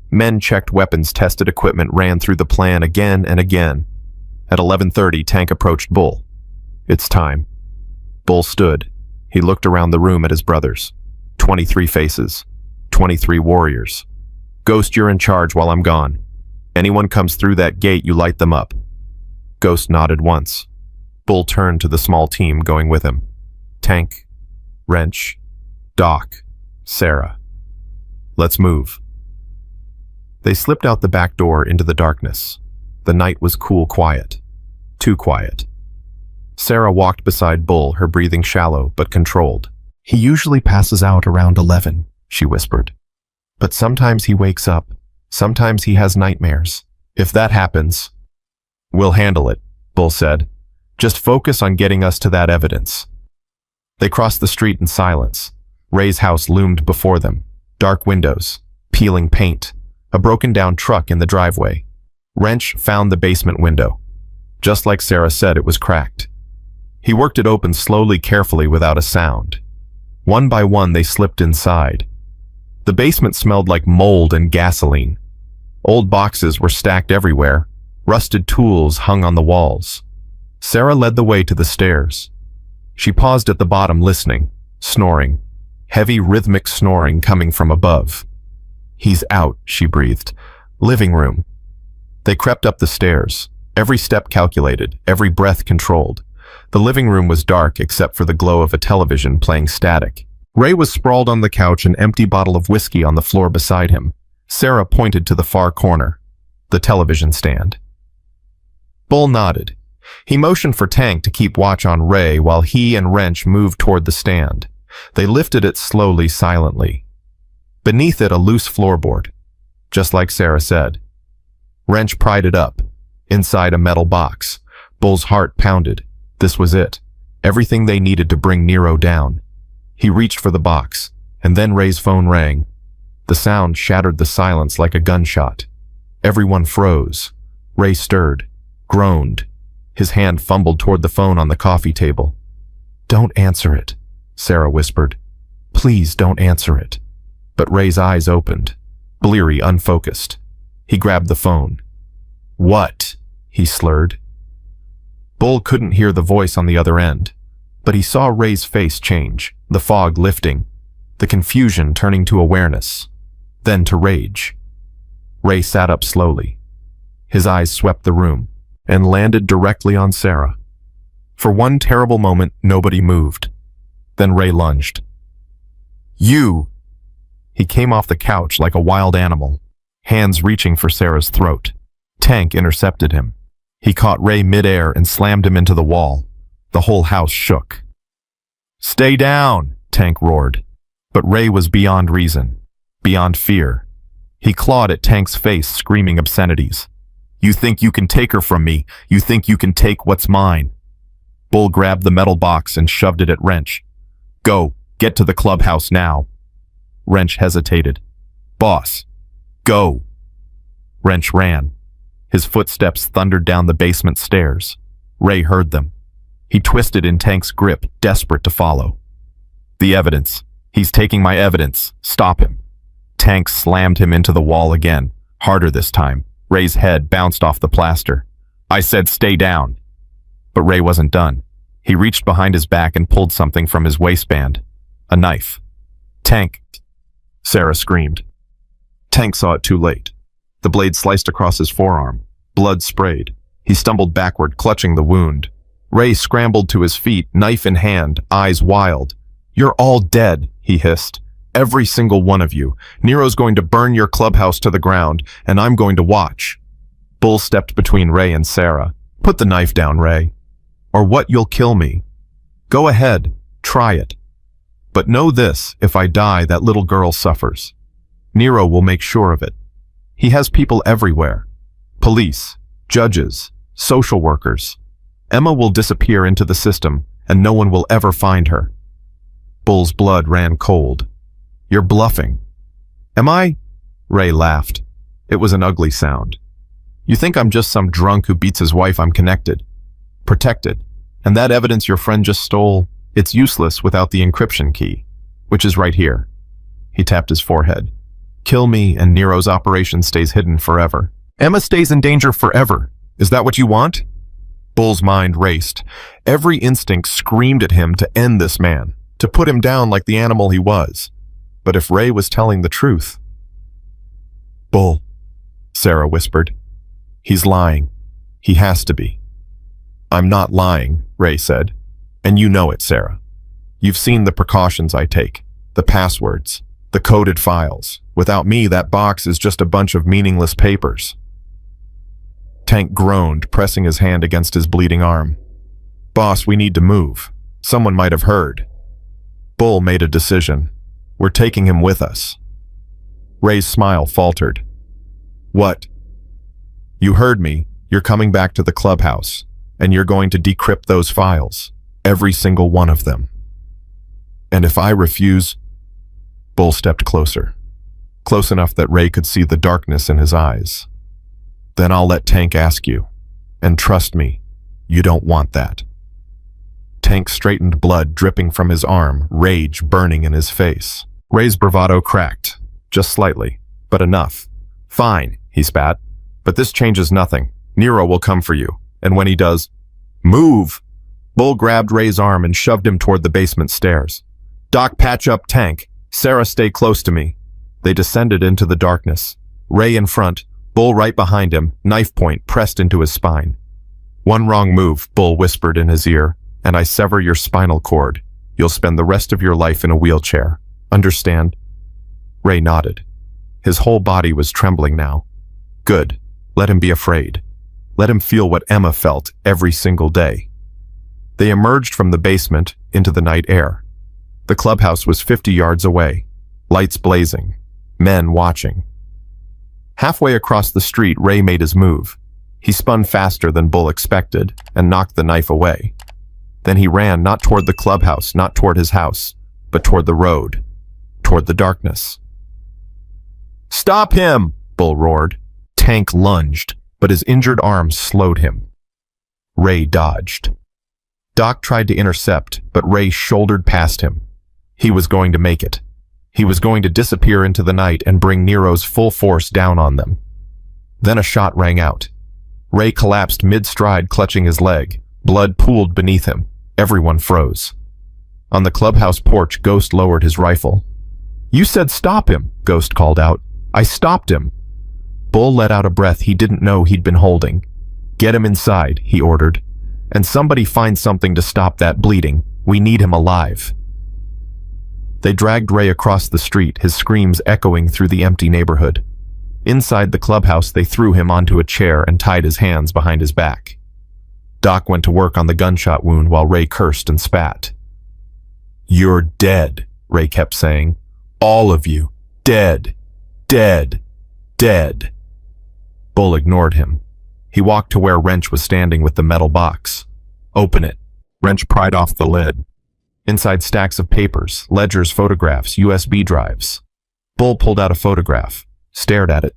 Men checked weapons, tested equipment, ran through the plan again and again. At 11:30, Tank approached Bull. "It's time." Bull stood. He looked around the room at his brothers. 23 faces. 23 warriors. "Ghost, you're in charge while I'm gone. Anyone comes through that gate, you light them up." Ghost nodded once. Bull turned to the small team going with him. Tank, Wrench, Doc, Sarah. "Let's move." They slipped out the back door into the darkness. The night was cool quiet. Too quiet. Sarah walked beside Bull, her breathing shallow but controlled. "He usually passes out around 11, she whispered. "But sometimes he wakes up. Sometimes he has nightmares. If that happens..." "We'll handle it," Bull said. "Just focus on getting us to that evidence." They crossed the street in silence. Ray's house loomed before them. Dark windows, peeling paint, a broken-down truck in the driveway. Wrench found the basement window. Just like Sarah said, it was cracked. He worked it open slowly, carefully, without a sound. One by one, they slipped inside. The basement smelled like mold and gasoline. Old boxes were stacked everywhere. Rusted tools hung on the walls. Sarah led the way to the stairs. She paused at the bottom, listening, snoring. Heavy, rhythmic snoring coming from above. "He's out," she breathed. "Living room." They crept up the stairs, every step calculated, every breath controlled. The living room was dark except for the glow of a television playing static. Ray was sprawled on the couch, an empty bottle of whiskey on the floor beside him. Sarah pointed to the far corner, the television stand. Bull nodded. He motioned for Tank to keep watch on Ray while he and Wrench moved toward the stand. They lifted it slowly, silently. Beneath it, a loose floorboard, just like Sarah said. Wrench pried it up. Inside, a metal box. Bull's heart pounded. This was it. Everything they needed to bring Nero down. He reached for the box, and then Ray's phone rang. The sound shattered the silence like a gunshot. Everyone froze. Ray stirred, groaned. His hand fumbled toward the phone on the coffee table. "Don't answer it," Sarah whispered. "Please don't answer it." But Ray's eyes opened, bleary, unfocused. He grabbed the phone. "What?" he slurred. Bull couldn't hear the voice on the other end, but he saw Ray's face change, the fog lifting, the confusion turning to awareness, then to rage. Ray sat up slowly. His eyes swept the room and landed directly on Sarah. For one terrible moment, nobody moved. Then Ray lunged. "You!" He came off the couch like a wild animal, hands reaching for Sarah's throat. Tank intercepted him. He caught Ray midair and slammed him into the wall. The whole house shook. "Stay down!" Tank roared. But Ray was beyond reason, beyond fear. He clawed at Tank's face, screaming obscenities. "You think you can take her from me? You think you can take what's mine?" Bull grabbed the metal box and shoved it at Wrench. "Go, get to the clubhouse now." Wrench hesitated. "Boss, go." Wrench ran. His footsteps thundered down the basement stairs. Ray heard them. He twisted in Tank's grip, desperate to follow. "The evidence. He's taking my evidence. Stop him." Tank slammed him into the wall again, harder this time. Ray's head bounced off the plaster. "I said stay down." But Ray wasn't done. He reached behind his back and pulled something from his waistband. A knife. "Tank!" Sarah screamed. Tank saw it too late. The blade sliced across his forearm. Blood sprayed. He stumbled backward, clutching the wound. Ray scrambled to his feet, knife in hand, eyes wild. "You're all dead," he hissed. "Every single one of you. Nero's going to burn your clubhouse to the ground, and I'm going to watch." Bull stepped between Ray and Sarah. "Put the knife down, Ray. Or what, you'll kill me. Go ahead, try it. But know this, if I die, that little girl suffers. Nero will make sure of it. He has people everywhere. Police, judges, social workers. Emma will disappear into the system, and no one will ever find her." Bull's blood ran cold. "You're bluffing." "Am I?" Ray laughed. It was an ugly sound. "You think I'm just some drunk who beats his wife? I'm connected. Protected. And that evidence your friend just stole, it's useless without the encryption key, which is right here." He tapped his forehead. "Kill me and Nero's operation stays hidden forever. Emma stays in danger forever. Is that what you want?" Bull's mind raced. Every instinct screamed at him to end this man, to put him down like the animal he was. But if Ray was telling the truth... "Bull," Sarah whispered. "He's lying. He has to be." "I'm not lying," Ray said. "And you know it, Sarah. You've seen the precautions I take, the passwords, the coded files. Without me, that box is just a bunch of meaningless papers." Tank groaned, pressing his hand against his bleeding arm. "Boss, we need to move. Someone might have heard." Bull made a decision. "We're taking him with us." Ray's smile faltered. "What?" "You heard me. You're coming back to the clubhouse, and you're going to decrypt those files. Every single one of them. And if I refuse..." Bull stepped closer. Close enough that Ray could see the darkness in his eyes. "Then I'll let Tank ask you. And trust me, you don't want that." Tank straightened, blood dripping from his arm, rage burning in his face. Ray's bravado cracked, just slightly, but enough. "Fine," he spat, "but this changes nothing. Nero will come for you, and when he does..." "Move!" Bull grabbed Ray's arm and shoved him toward the basement stairs. "Doc, patch up Tank. Sarah, stay close to me." They descended into the darkness. Ray in front, Bull right behind him, knife point pressed into his spine. "One wrong move," Bull whispered in his ear, "and I sever your spinal cord. You'll spend the rest of your life in a wheelchair. Understand?" Ray nodded. His whole body was trembling now. Good. Let him be afraid. Let him feel what Emma felt every single day. They emerged from the basement into the night air. The clubhouse was 50 yards away, lights blazing, men watching. Halfway across the street, Ray made his move. He spun faster than Bull expected and knocked the knife away. Then he ran, not toward the clubhouse, not toward his house, but toward the road, toward the darkness. "Stop him!" Bull roared. Tank lunged, but his injured arms slowed him. Ray dodged. Doc tried to intercept, but Ray shouldered past him. He was going to make it. He was going to disappear into the night and bring Nero's full force down on them. Then a shot rang out. Ray collapsed mid-stride, clutching his leg. Blood pooled beneath him. Everyone froze. On the clubhouse porch, Ghost lowered his rifle. "You said stop him," Ghost called out. "I stopped him." Bull let out a breath he didn't know he'd been holding. "Get him inside," he ordered. "And somebody find something to stop that bleeding. We need him alive." They dragged Ray across the street, his screams echoing through the empty neighborhood. Inside the clubhouse, they threw him onto a chair and tied his hands behind his back. Doc went to work on the gunshot wound while Ray cursed and spat. "You're dead," Ray kept saying. "All of you. Dead. Dead. Dead." Bull ignored him. He walked to where Wrench was standing with the metal box. "Open it." Wrench pried off the lid. Inside stacks of papers, ledgers, photographs, USB drives. Bull pulled out a photograph, stared at it.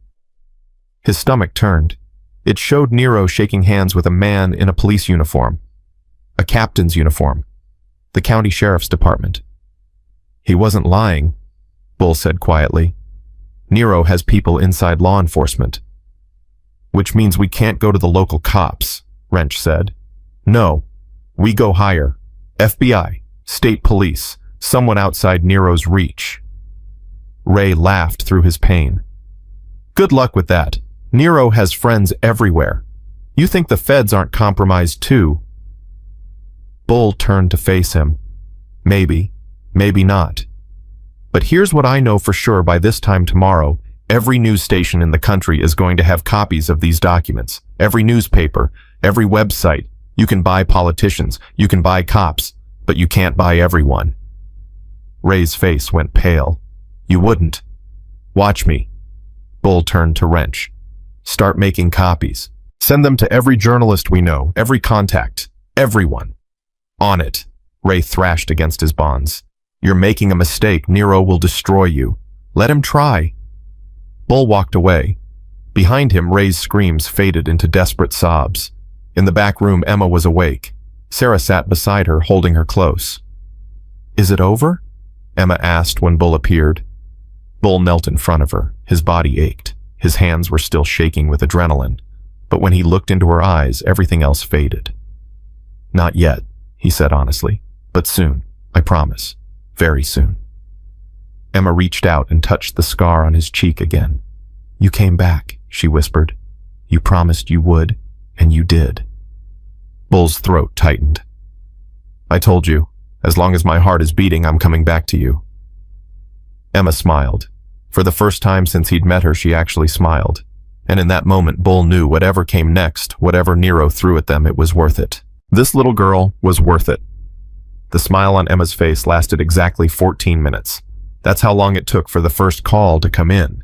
His stomach turned. It showed Nero shaking hands with a man in a police uniform. A captain's uniform. The county sheriff's department. "He wasn't lying," Bull said quietly. "Nero has people inside law enforcement." "Which means we can't go to the local cops," Wrench said. "No, we go higher. FBI, state police, someone outside Nero's reach." Ray laughed through his pain. "Good luck with that. Nero has friends everywhere. You think the feds aren't compromised too?" Bull turned to face him. "Maybe, maybe not. But here's what I know for sure: by this time tomorrow, every news station in the country is going to have copies of these documents. Every newspaper, every website. You can buy politicians, you can buy cops, but you can't buy everyone." Ray's face went pale. "You wouldn't." "Watch me." Bull turned to Wrench. "Start making copies. Send them to every journalist we know, every contact, everyone." "On it," Ray thrashed against his bonds. "You're making a mistake. Nero will destroy you. Let him try." Bull walked away. Behind him, Ray's screams faded into desperate sobs. In the back room, Emma was awake. Sarah sat beside her, holding her close. "Is it over?" Emma asked when Bull appeared. Bull knelt in front of her. His body ached. His hands were still shaking with adrenaline. But when he looked into her eyes, everything else faded. "Not yet," he said honestly. "But soon. I promise. Very soon." Emma reached out and touched the scar on his cheek again. "You came back," she whispered. "You promised you would, and you did." Bull's throat tightened. "I told you, as long as my heart is beating, I'm coming back to you." Emma smiled. For the first time since he'd met her, she actually smiled. And in that moment, Bull knew whatever came next, whatever Nero threw at them, it was worth it. This little girl was worth it. The smile on Emma's face lasted exactly 14 minutes. That's how long it took for the first call to come in.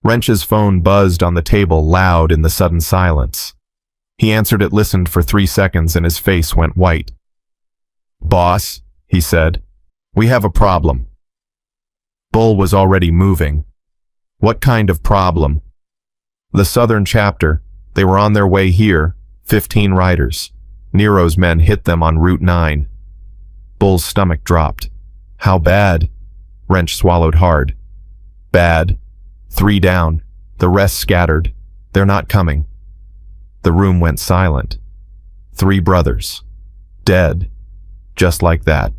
Wrench's phone buzzed on the table, loud in the sudden silence. He answered it, listened for 3 seconds, and his face went white. "Boss," he said, "we have a problem." Bull was already moving. "What kind of problem?" "The southern chapter. They were on their way here, 15 riders. Nero's men hit them on Route 9. Bull's stomach dropped. "How bad?" Wrench swallowed hard. "Bad. 3 down. The rest scattered. They're not coming." The room went silent. 3 brothers. Dead. Just like that.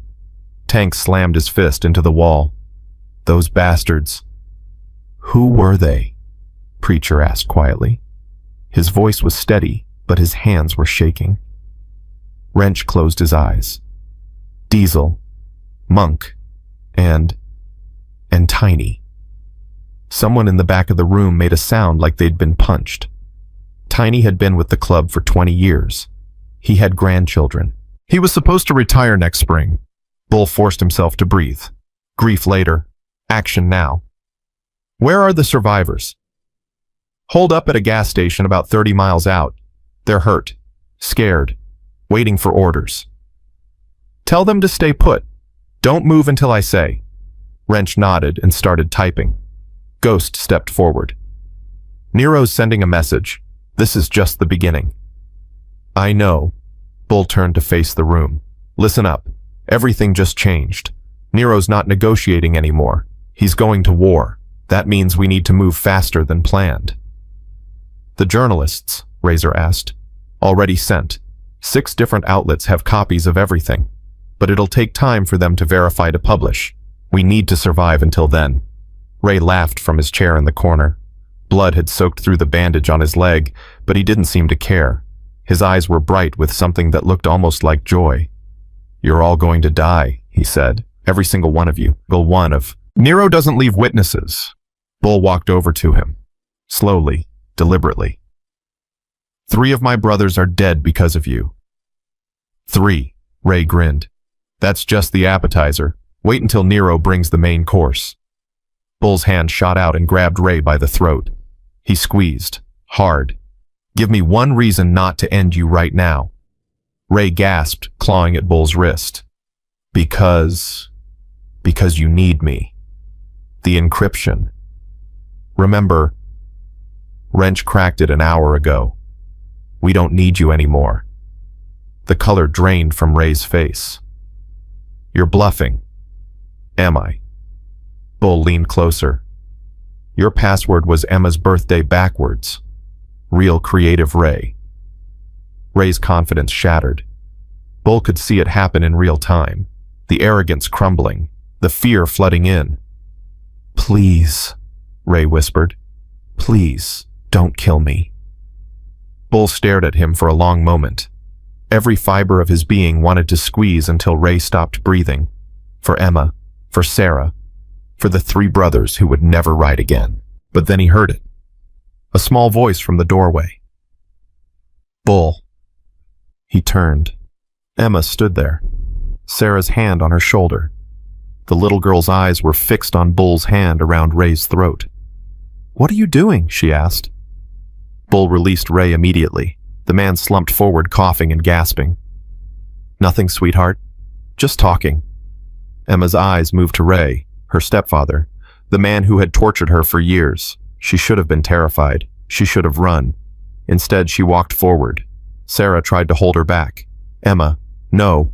Tank slammed his fist into the wall. "Those bastards." "Who were they?" Preacher asked quietly. His voice was steady, but his hands were shaking. Wrench closed his eyes. Diesel, Monk, and Tiny. Someone in the back of the room made a sound like they'd been punched. Tiny had been with the club for 20 years. He had grandchildren. He was supposed to retire next spring. Bull forced himself to breathe. Grief later. Action now. "Where are the survivors?" "Holed up at a gas station about 30 miles out. They're hurt. Scared. waiting for orders. Tell them to stay put. Don't move until I say. Wrench nodded and started typing. Ghost stepped forward. Nero's sending a message. This is just the beginning. I know. Bull turned to face the room. Listen up. Everything just changed. Nero's not negotiating anymore. He's going to war. That means we need to move faster than planned. The journalists, Razor asked. Already sent. 6 different outlets have copies of everything. But it'll take time for them to verify to publish. We need to survive until then. Ray laughed from his chair in the corner. Blood had soaked through the bandage on his leg, but he didn't seem to care. His eyes were bright with something that looked almost like joy. You're all going to die, he said. Every single one of you. One of. Nero doesn't leave witnesses. Bull walked over to him. Slowly, deliberately. 3 of my brothers are dead because of you. 3, Ray grinned. That's just the appetizer. Wait until Nero brings the main course. Bull's hand shot out and grabbed Ray by the throat. He squeezed, hard. Give me one reason not to end you right now. Ray gasped, clawing at Bull's wrist. Because you need me. The encryption. Remember, Wrench cracked it an hour ago. We don't need you anymore. The color drained from Ray's face. You're bluffing. Am I? Bull leaned closer. Your password was Emma's birthday backwards. Real creative Ray. Ray's confidence shattered. Bull could see it happen in real time. The arrogance crumbling. The fear flooding in. Please, Ray whispered. Please, don't kill me. Bull stared at him for a long moment. Every fiber of his being wanted to squeeze until Ray stopped breathing. For Emma, for Sarah, for the 3 brothers who would never ride again. But then he heard it. A small voice from the doorway. Bull. He turned. Emma stood there, Sarah's hand on her shoulder. The little girl's eyes were fixed on Bull's hand around Ray's throat. What are you doing? She asked. Bull released Ray immediately. The man slumped forward, coughing and gasping. Nothing, sweetheart. Just talking. Emma's eyes moved to Ray, her stepfather, the man who had tortured her for years. She should have been terrified. She should have run. Instead, she walked forward. Sarah tried to hold her back. Emma, no.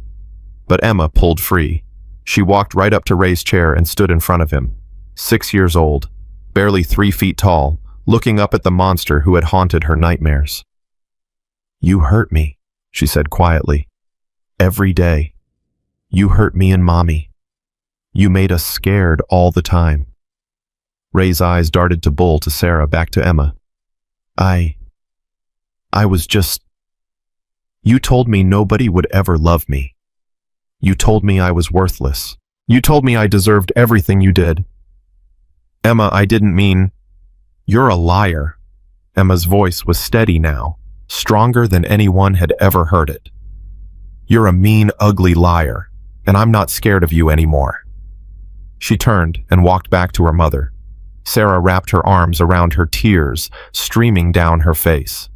But Emma pulled free. She walked right up to Ray's chair and stood in front of him. 6 years old, barely 3 feet tall, looking up at the monster who had haunted her nightmares. You hurt me, she said quietly. Every day. You hurt me and Mommy. You made us scared all the time. Ray's eyes darted to Bull, to Sarah, back to Emma. I was just... You told me nobody would ever love me. You told me I was worthless. You told me I deserved everything you did. Emma, I didn't mean... You're a liar. Emma's voice was steady now, stronger than anyone had ever heard it. You're a mean, ugly liar, and I'm not scared of you anymore. She turned and walked back to her mother. Sarah wrapped her arms around her, tears streaming down her face.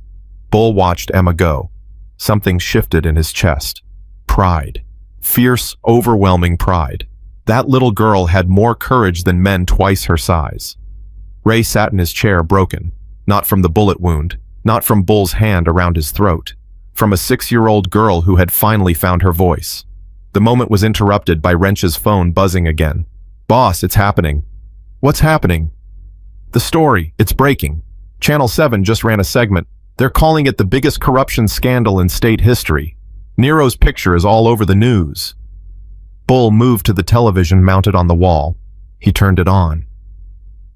Bull watched Emma go. Something shifted in his chest. Pride. Fierce, overwhelming pride. That little girl had more courage than men twice her size. Ray sat in his chair, broken, not from the bullet wound, not from Bull's hand around his throat, from a 6-year-old girl who had finally found her voice. The moment was interrupted by Wrench's phone buzzing again. Boss, it's happening. What's happening? The story, it's breaking. Channel 7 just ran a segment. They're calling it the biggest corruption scandal in state history. Nero's picture is all over the news. Bull moved to the television mounted on the wall. He turned it on.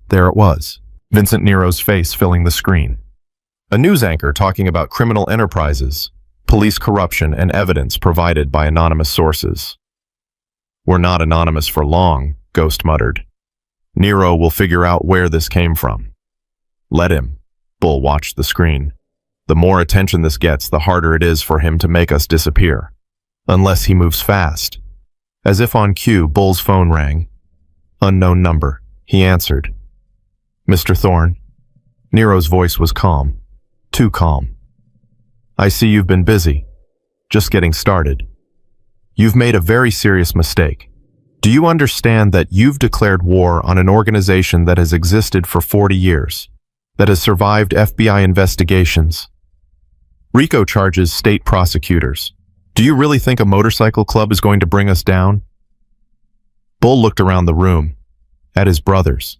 There it was, Vincent Nero's face filling the screen. A news anchor talking about criminal enterprises, police corruption, and evidence provided by anonymous sources. We're not anonymous for long, Ghost muttered. Nero will figure out where this came from. Let him. Bull watched the screen. The more attention this gets, the harder it is for him to make us disappear. Unless he moves fast. As if on cue, Bull's phone rang. Unknown number. He answered. Mr. Thorne. Nero's voice was calm. Too calm. I see you've been busy. just getting started. You've made a very serious mistake. Do you understand that you've declared war on an organization that has existed for 40 years, that has survived FBI investigations, RICO charges state prosecutors? Do you really think a motorcycle club is going to bring us down? Bull looked around the room, at his brothers,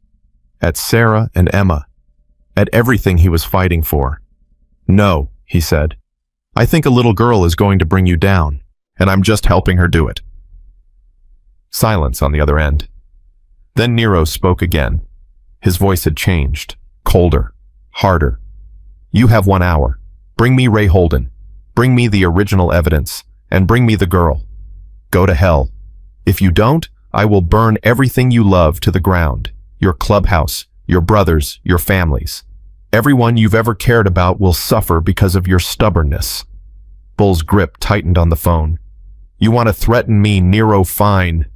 at Sarah and Emma, at everything he was fighting for. No, he said. I think a little girl is going to bring you down, and I'm just helping her do it. Silence on the other end. Then Nero spoke again. His voice had changed, colder, harder. You have 1 hour. Bring me Ray Holden. Bring me the original evidence, and bring me the girl. Go to hell. If you don't, I will burn everything you love to the ground. Your clubhouse, your brothers, your families. Everyone you've ever cared about will suffer because of your stubbornness. Bull's grip tightened on the phone. You want to threaten me, Nero, fine.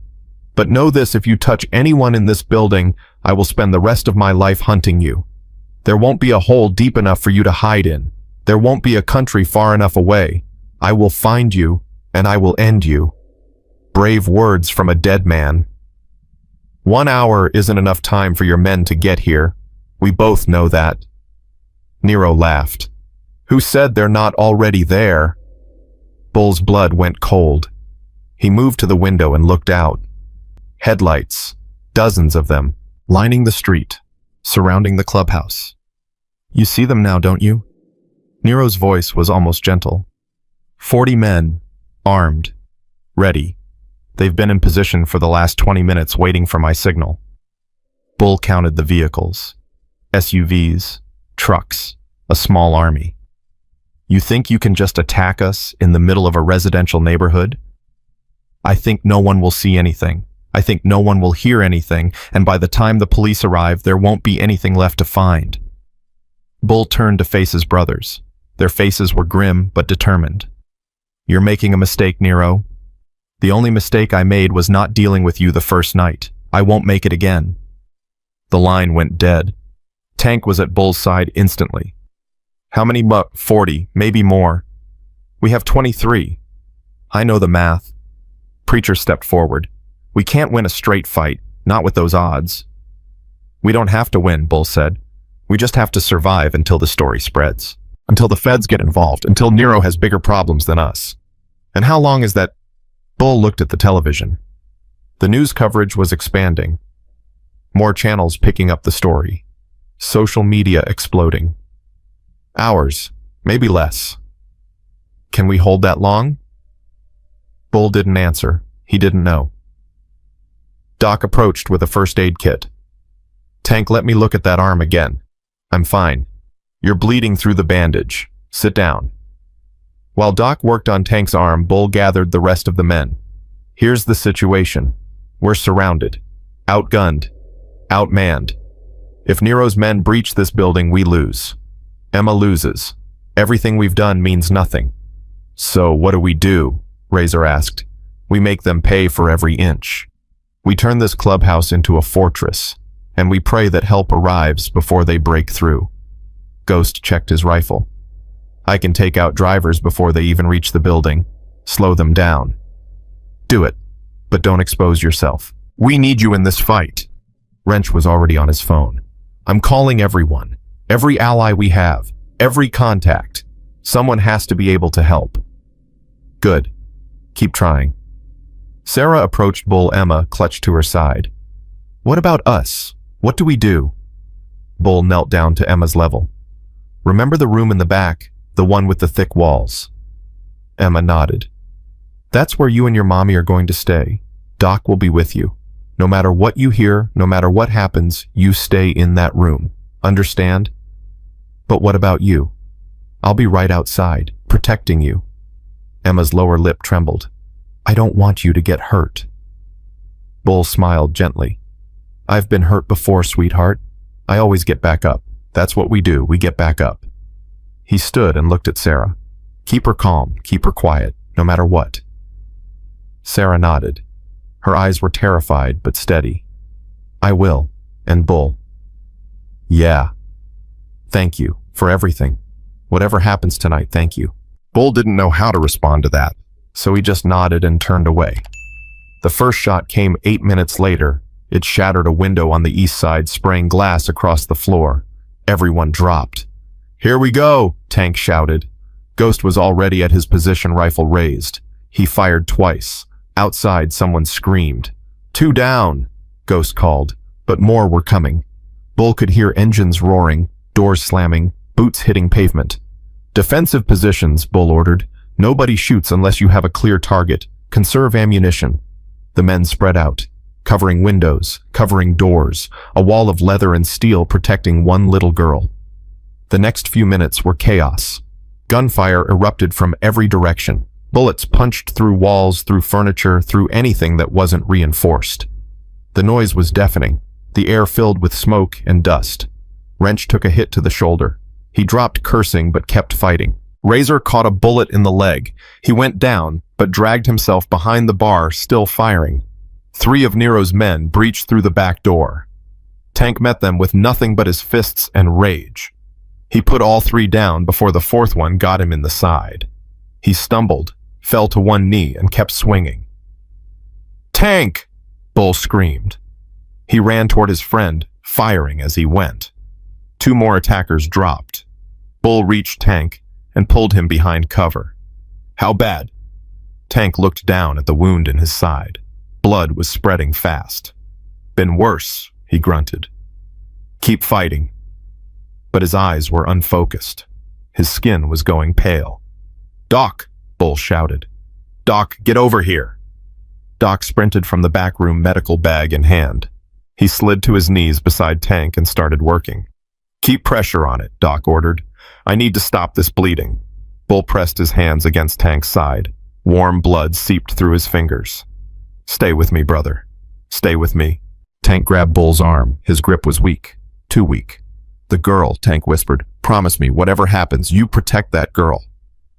But know this, if you touch anyone in this building, I will spend the rest of my life hunting you. There won't be a hole deep enough for you to hide in. There won't be a country far enough away. I will find you, and I will end you. Brave words from a dead man. 1 hour isn't enough time for your men to get here. We both know that. Nero laughed. Who said they're not already there? Bull's blood went cold. He moved to the window and looked out. Headlights, dozens of them, lining the street, surrounding the clubhouse. You see them now, don't you? Nero's voice was almost gentle. 40 men, armed, ready. They've been in position for the last 20 minutes waiting for my signal. Bull counted the vehicles. SUVs, trucks, a small army. You think you can just attack us in the middle of a residential neighborhood? I think no one will see anything. I think no one will hear anything, and by the time the police arrive, there won't be anything left to find. Bull turned to face his brothers. Their faces were grim but determined. You're making a mistake, Nero. The only mistake I made was not dealing with you the first night. I won't make it again. The line went dead. Tank was at Bull's side instantly. How many 40, maybe more. We have 23. I know the math. Preacher stepped forward. We can't win a straight fight, not with those odds. We don't have to win, Bull said. We just have to survive until the story spreads. Until the feds get involved, until Nero has bigger problems than us. And how long is that? Bull looked at the television. The news coverage was expanding. More channels picking up the story. Social media exploding. Hours, maybe less. Can we hold that long? Bull didn't answer. He didn't know. Doc approached with a first aid kit. Tank, let me look at that arm again. I'm fine. You're bleeding through the bandage. Sit down. While Doc worked on Tank's arm, Bull gathered the rest of the men. Here's the situation. We're surrounded. Outgunned. Outmanned. If Nero's men breach this building, we lose. Emma loses. Everything we've done means nothing. So what do? Razor asked. We make them pay for every inch. We turn this clubhouse into a fortress, and we pray that help arrives before they break through. Ghost checked his rifle. I can take out drivers before they even reach the building. Slow them down. Do it, but don't expose yourself. We need you in this fight. Wrench was already on his phone. I'm calling everyone, every ally we have, every contact. Someone has to be able to help. Good. Keep trying. Sarah approached Bull. Emma clutched to her side. What about us? What do we do? Bull knelt down to Emma's level. Remember the room in the back, the one with the thick walls? Emma nodded. That's where you and your mommy are going to stay. Doc will be with you. No matter what you hear, no matter what happens, you stay in that room. Understand? But what about you? I'll be right outside, protecting you. Emma's lower lip trembled. I don't want you to get hurt. Bull smiled gently. I've been hurt before, sweetheart. I always get back up. That's what we do, we get back up. He stood and looked at Sarah. Keep her calm, keep her quiet, no matter what. Sarah nodded. Her eyes were terrified but steady. I will. And Bull. Yeah. Thank you for everything. Whatever happens tonight, thank you. Bull didn't know how to respond to that, so he just nodded and turned away. The first shot came 8 minutes later. It shattered a window on the east side, spraying glass across the floor. Everyone dropped. "Here we go," Tank shouted. Ghost was already at his position, rifle raised. He fired twice. Outside, someone screamed. "Two down," Ghost called, but more were coming. Bull could hear engines roaring, doors slamming, boots hitting pavement. "Defensive positions," Bull ordered. "Nobody shoots unless you have a clear target. Conserve ammunition." The men spread out, covering windows, covering doors, a wall of leather and steel protecting one little girl. The next few minutes were chaos. Gunfire erupted from every direction. Bullets punched through walls, through furniture, through anything that wasn't reinforced. The noise was deafening, the air filled with smoke and dust. Wrench took a hit to the shoulder. He dropped cursing but kept fighting. Razor caught a bullet in the leg. He went down, but dragged himself behind the bar, still firing. 3 of Nero's men breached through the back door. Tank met them with nothing but his fists and rage. He put all 3 down before the 4th one got him in the side. He stumbled, fell to one knee, and kept swinging. "Tank!" Bull screamed. He ran toward his friend, firing as he went. 2 more attackers dropped. Bull reached Tank and pulled him behind cover. "How bad?" Tank looked down at the wound in his side. Blood was spreading fast. "Been worse," he grunted. "Keep fighting." But his eyes were unfocused. His skin was going pale. "Doc!" Bull shouted. "Doc, get over here!" Doc sprinted from the back room, medical bag in hand. He slid to his knees beside Tank and started working. "Keep pressure on it," Doc ordered. "I need to stop this bleeding." Bull pressed his hands against Tank's side. Warm blood seeped through his fingers. "Stay with me, brother. Stay with me." Tank grabbed Bull's arm. His grip was weak. Too weak. "The girl," Tank whispered. "Promise me, whatever happens, you protect that girl.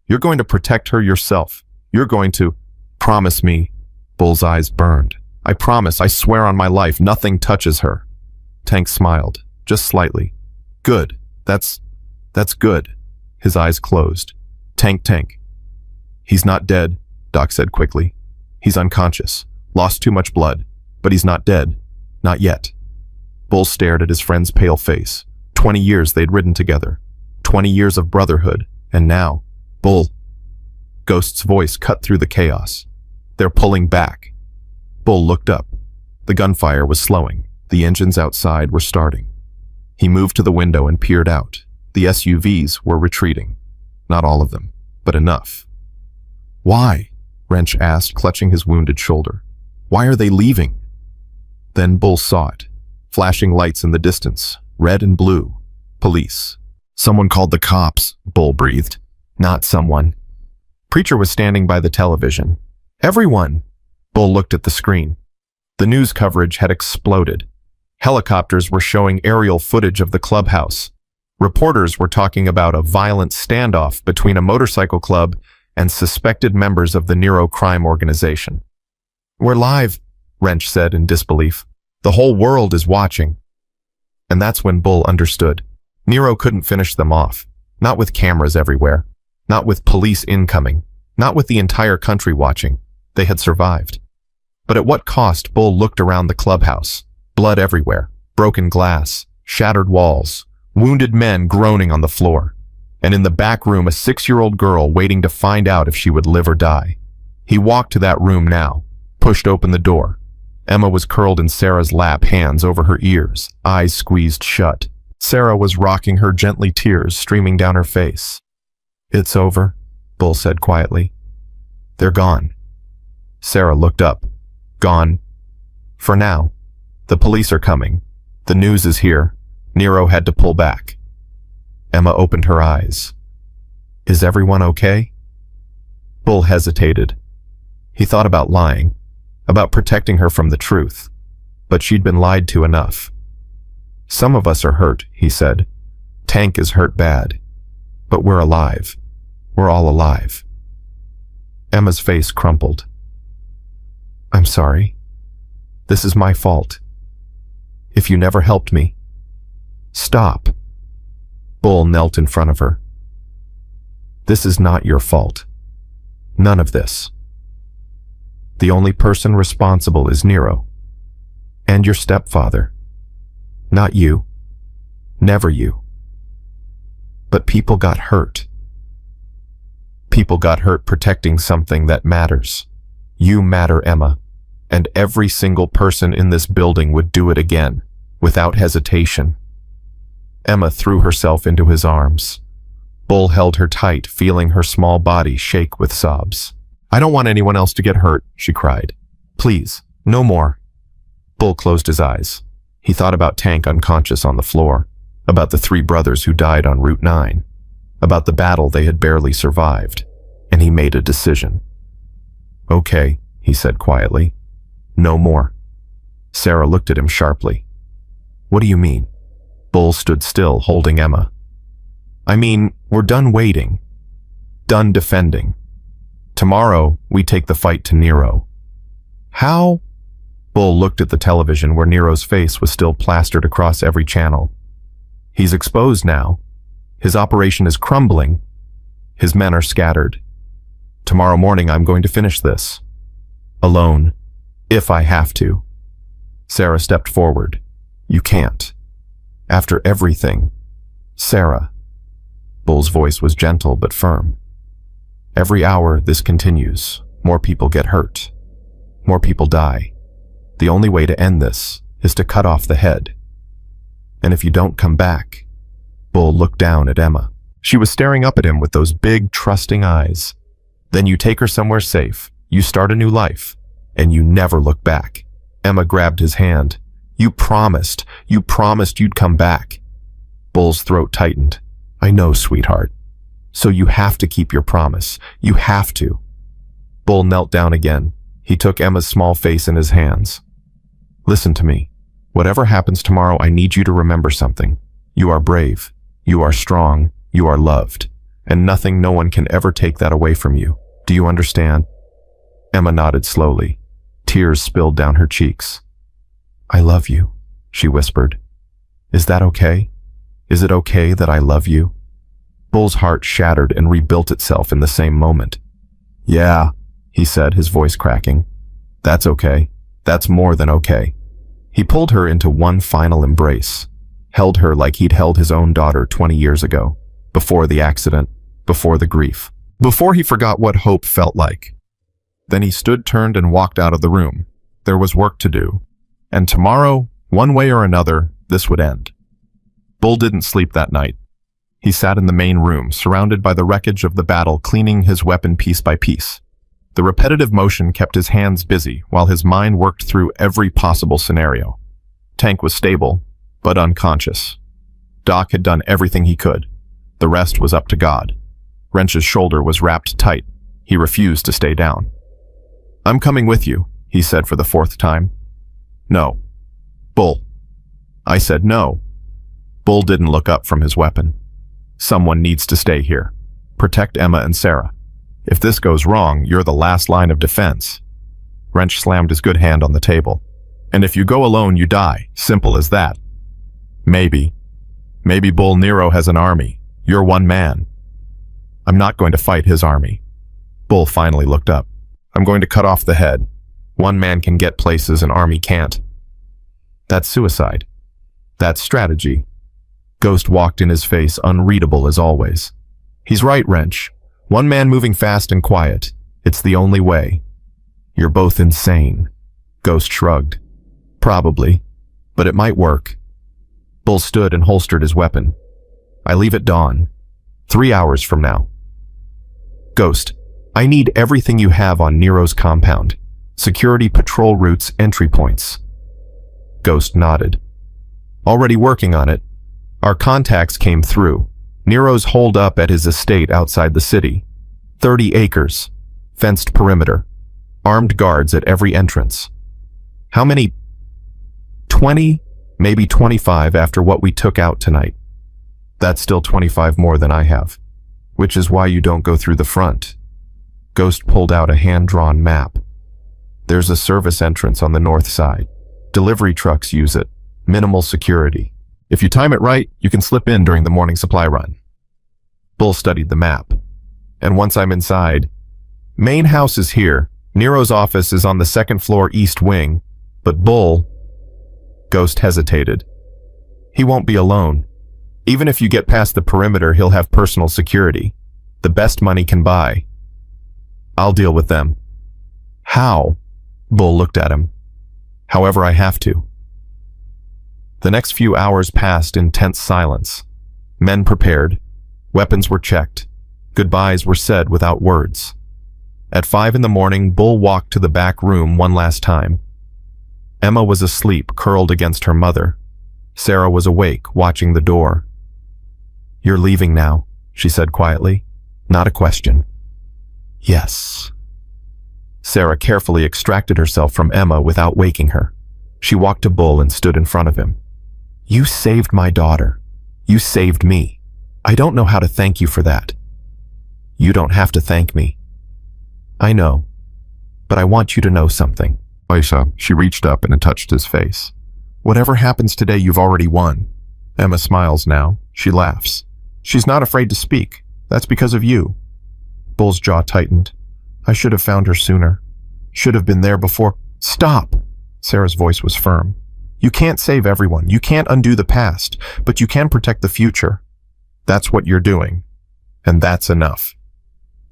You're going to protect her yourself. You're going to—" "Promise me." Bull's eyes burned. "I promise, I swear on my life, nothing touches her." Tank smiled, just slightly. "Good. That's good." His eyes closed. Tank. "He's not dead," Doc said quickly. "He's unconscious. Lost too much blood. But he's not dead. Not yet." Bull stared at his friend's pale face. 20 years they'd ridden together. 20 years of brotherhood. And now, Bull. Ghost's voice cut through the chaos. "They're pulling back." Bull looked up. The gunfire was slowing. The engines outside were starting. He moved to the window and peered out. The SUVs were retreating. Not all of them, but enough. "Why?" Wrench asked, clutching his wounded shoulder. "Why are they leaving?" Then Bull saw it. Flashing lights in the distance, red and blue. Police. "Someone called the cops," Bull breathed. "Not someone." Preacher was standing by the television. "Everyone!" Bull looked at the screen. The news coverage had exploded. Helicopters were showing aerial footage of the clubhouse. Reporters were talking about a violent standoff between a motorcycle club and suspected members of the Nero crime organization. "We're live," Wrench said in disbelief. "The whole world is watching." And that's when Bull understood. Nero couldn't finish them off. Not with cameras everywhere. Not with police incoming. Not with the entire country watching. They had survived. But at what cost? Bull looked around the clubhouse. Blood everywhere. Broken glass. Shattered walls. Wounded men groaning on the floor. And in the back room, a 6-year-old girl waiting to find out if she would live or die. He walked to that room now. Pushed open the door. Emma was curled in Sarah's lap, hands over her ears, eyes squeezed shut. Sarah was rocking her gently, tears streaming down her face. "It's over," Bull said quietly. "They're gone." Sarah looked up. "Gone. For now. The police are coming. The news is here. Nero had to pull back." Emma opened her eyes. "Is everyone okay?" Bull hesitated. He thought about lying, about protecting her from the truth, but she'd been lied to enough. "Some of us are hurt," he said. "Tank is hurt bad. But we're alive. We're all alive." Emma's face crumpled. "I'm sorry. This is my fault. If you never helped me." "Stop." Bull knelt in front of her. This is not your fault. None of this. The only person responsible is Nero. And your stepfather. Not you. Never you. But people got hurt. People got hurt protecting something that matters. You matter, Emma. And every single person in this building would do it again, without hesitation. Emma threw herself into his arms. Bull held her tight, feeling her small body shake with sobs. I don't want anyone else to get hurt, she cried. Please, no more. Bull closed his eyes. He thought about Tank unconscious on the floor, about the 3 brothers who died on Route 9, about the battle they had barely survived, and he made a decision. Okay, he said quietly. No more. Sarah looked at him sharply. What do you mean? Bull stood still, holding Emma. I mean, we're done waiting. Done defending. Tomorrow, we take the fight to Nero. How? Bull looked at the television where Nero's face was still plastered across every channel. He's exposed now. His operation is crumbling. His men are scattered. Tomorrow morning, I'm going to finish this. Alone. If I have to. Sarah stepped forward. You can't. After everything. Sarah. Bull's voice was gentle but firm. Every hour this continues, more people get hurt. More people die. The only way to end this is to cut off the head. And if you don't come back, Bull looked down at Emma. She was staring up at him with those big, trusting eyes. Then you take her somewhere safe, you start a new life, and you never look back. Emma grabbed his hand. You promised you'd come back. Bull's throat tightened. I know, sweetheart. So you have to keep your promise. You have to. Bull knelt down again. He took Emma's small face in his hands. Listen to me. Whatever happens tomorrow, I need you to remember something. You are brave. You are strong. You are loved. And nothing, no one can ever take that away from you. Do you understand? Emma nodded slowly. Tears spilled down her cheeks. I love you, she whispered. Is that okay? Is it okay that I love you? Bull's heart shattered and rebuilt itself in the same moment. Yeah, he said, his voice cracking. That's okay. That's more than okay. He pulled her into one final embrace, held her like he'd held his own daughter 20 years ago, before the accident, before the grief, before he forgot what hope felt like. Then he stood, turned, and walked out of the room. There was work to do. And tomorrow, one way or another, this would end. Bull didn't sleep that night. He sat in the main room, surrounded by the wreckage of the battle, cleaning his weapon piece by piece. The repetitive motion kept his hands busy while his mind worked through every possible scenario. Tank was stable, but unconscious. Doc had done everything he could. The rest was up to God. Wrench's shoulder was wrapped tight. He refused to stay down. I'm coming with you, he said for the 4th time. No. Bull. I said no. Bull didn't look up from his weapon. Someone needs to stay here. Protect Emma and Sarah. If this goes wrong, you're the last line of defense. Wrench slammed his good hand on the table. And if you go alone, you die. Simple as that. Maybe. Maybe Bull Nero has an army. You're one man. I'm not going to fight his army. Bull finally looked up. I'm going to cut off the head. One man can get places an army can't. That's suicide. That's strategy. Ghost walked in his face, unreadable as always. He's right, Wrench. One man moving fast and quiet. It's the only way. You're both insane. Ghost shrugged. Probably. But it might work. Bull stood and holstered his weapon. I leave at dawn. 3 hours from now. Ghost, I need everything you have on Nero's compound. Security patrol routes, entry points. Ghost nodded. Already working on it. Our contacts came through. Nero's holed up at his estate outside the city. 30 acres. Fenced perimeter. Armed guards at every entrance. How many? 20? Maybe 25 after what we took out tonight. That's still 25 more than I have. Which is why you don't go through the front. Ghost pulled out a hand-drawn map. There's a service entrance on the north side. Delivery trucks use it. Minimal security. If you time it right, you can slip in during the morning supply run. Bull studied the map. and once I'm inside, main house is here. Nero's office is on the second floor east wing, but Bull... Ghost hesitated. He won't be alone. Even if you get past the perimeter, he'll have personal security. The best money can buy. I'll deal with them. How? Bull looked at him. However I have to. The next few hours passed in tense silence. Men prepared. Weapons were checked. Goodbyes were said without words. At 5 a.m, Bull walked to the back room one last time. Emma was asleep, curled against her mother. Sarah was awake, watching the door. You're leaving now, she said quietly. Not a question. Yes. Sarah carefully extracted herself from Emma without waking her. She walked to Bull and stood in front of him. You saved my daughter. You saved me. I don't know how to thank you for that. You don't have to thank me. I know, but I want you to know something. Aisha, she reached up and touched his face. Whatever happens today, you've already won. Emma smiles now. She laughs. She's not afraid to speak. That's because of you. Bull's jaw tightened. I should have found her sooner. Should have been there before. Stop! Sarah's voice was firm. You can't save everyone. You can't undo the past, but you can protect the future. That's what you're doing. And that's enough.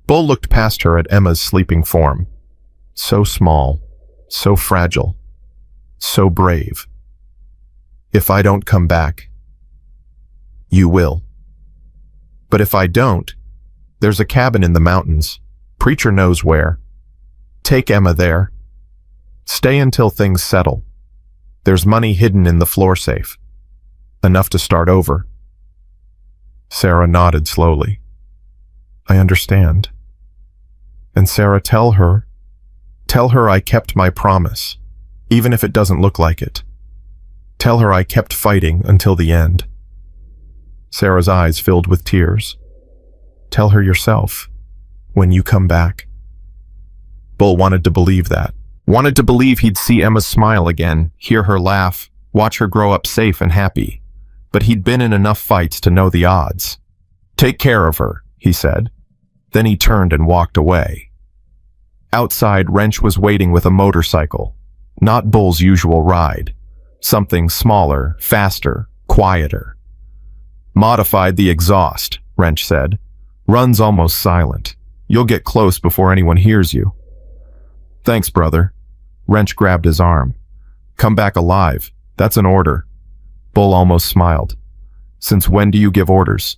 Bull looked past her at Emma's sleeping form. So small, so fragile, so brave. If I don't come back, you will. But if I don't, there's a cabin in the mountains. Preacher knows where. Take Emma there. Stay until things settle. There's money hidden in the floor safe. Enough to start over. Sarah nodded slowly. I understand. And Sarah, tell her I kept my promise, even if it doesn't look like it. Tell her I kept fighting until the end. Sarah's eyes filled with tears. Tell her yourself, when you come back. Bull wanted to believe that. Wanted to believe he'd see Emma smile again, hear her laugh, watch her grow up safe and happy. But he'd been in enough fights to know the odds. Take care of her, he said. Then he turned and walked away. Outside, Wrench was waiting with a motorcycle. Not Bull's usual ride. Something smaller, faster, quieter. Modified the exhaust, Wrench said. Runs almost silent. You'll get close before anyone hears you. Thanks, brother. Wrench grabbed his arm. Come back alive. That's an order. Bull almost smiled. Since when do you give orders?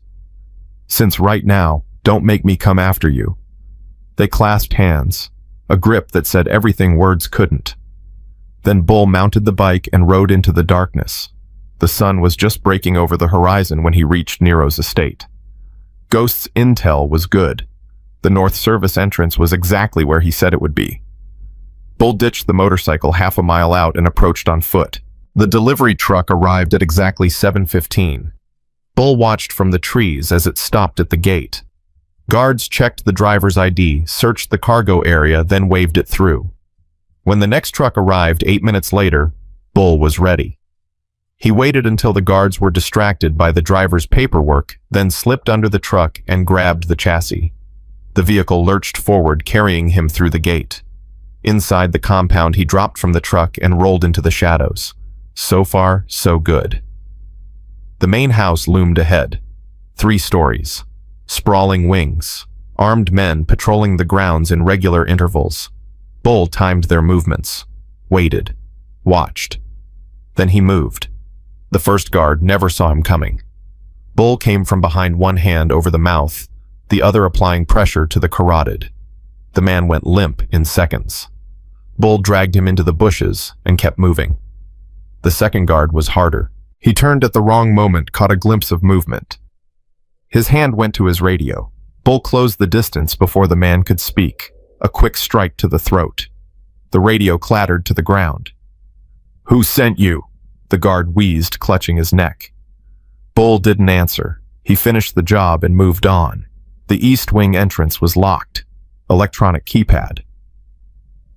Since right now. Don't make me come after you. They clasped hands, a grip that said everything words couldn't. Then Bull mounted the bike and rode into the darkness. The sun was just breaking over the horizon when he reached Nero's estate. Ghost's intel was good. The North Service entrance was exactly where he said it would be. Bull ditched the motorcycle half a mile out and approached on foot. The delivery truck arrived at exactly 7:15. Bull watched from the trees as it stopped at the gate. Guards checked the driver's ID, searched the cargo area, then waved it through. When the next truck arrived 8 minutes later, Bull was ready. He waited until the guards were distracted by the driver's paperwork, then slipped under the truck and grabbed the chassis. The vehicle lurched forward, carrying him through the gate. Inside the compound, he dropped from the truck and rolled into the shadows. So far, so good. The main house loomed ahead. 3 stories. Sprawling wings. Armed men patrolling the grounds in regular intervals. Bull timed their movements. Waited. Watched. Then he moved. The first guard never saw him coming. Bull came from behind, one hand over the mouth, the other applying pressure to the carotid. The man went limp in seconds. Bull dragged him into the bushes and kept moving. The second guard was harder. He turned at the wrong moment, caught a glimpse of movement. His hand went to his radio. Bull closed the distance before the man could speak, a quick strike to the throat. The radio clattered to the ground. "Who sent you?" The guard wheezed, clutching his neck. Bull didn't answer. He finished the job and moved on. The east wing entrance was locked. Electronic keypad.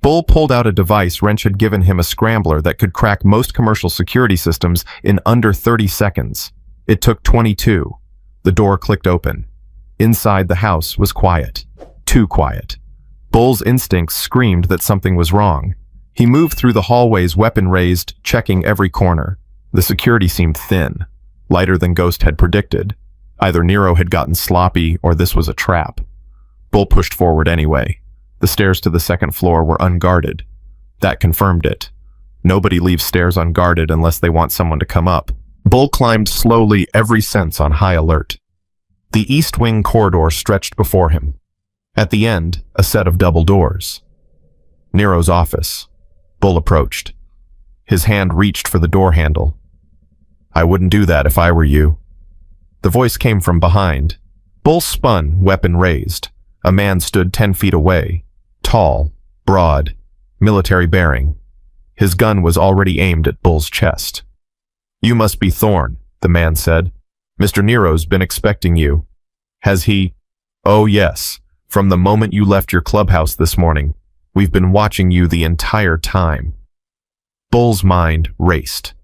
Bull pulled out a device. Wrench had given him, a scrambler that could crack most commercial security systems in under 30 seconds. It took 22. The door clicked open. Inside the house was quiet. Too quiet. Bull's instincts screamed that something was wrong. He moved through the hallways, weapon raised, checking every corner. The security seemed thin, lighter than Ghost had predicted. Either Nero had gotten sloppy or this was a trap. Bull pushed forward anyway. The stairs to the second floor were unguarded. That confirmed it. Nobody leaves stairs unguarded unless they want someone to come up. Bull climbed slowly, every sense on high alert. The east wing corridor stretched before him. At the end, a set of double doors. Nero's office. Bull approached. His hand reached for the door handle. "I wouldn't do that if I were you." The voice came from behind. Bull spun, weapon raised. A man stood 10 feet away. Tall, broad, military bearing. His gun was already aimed at Bull's chest. "You must be Thorne," the man said. "Mr. Nero's been expecting you." "Has he?" "Oh yes. From the moment you left your clubhouse this morning. We've been watching you the entire time." Bull's mind raced.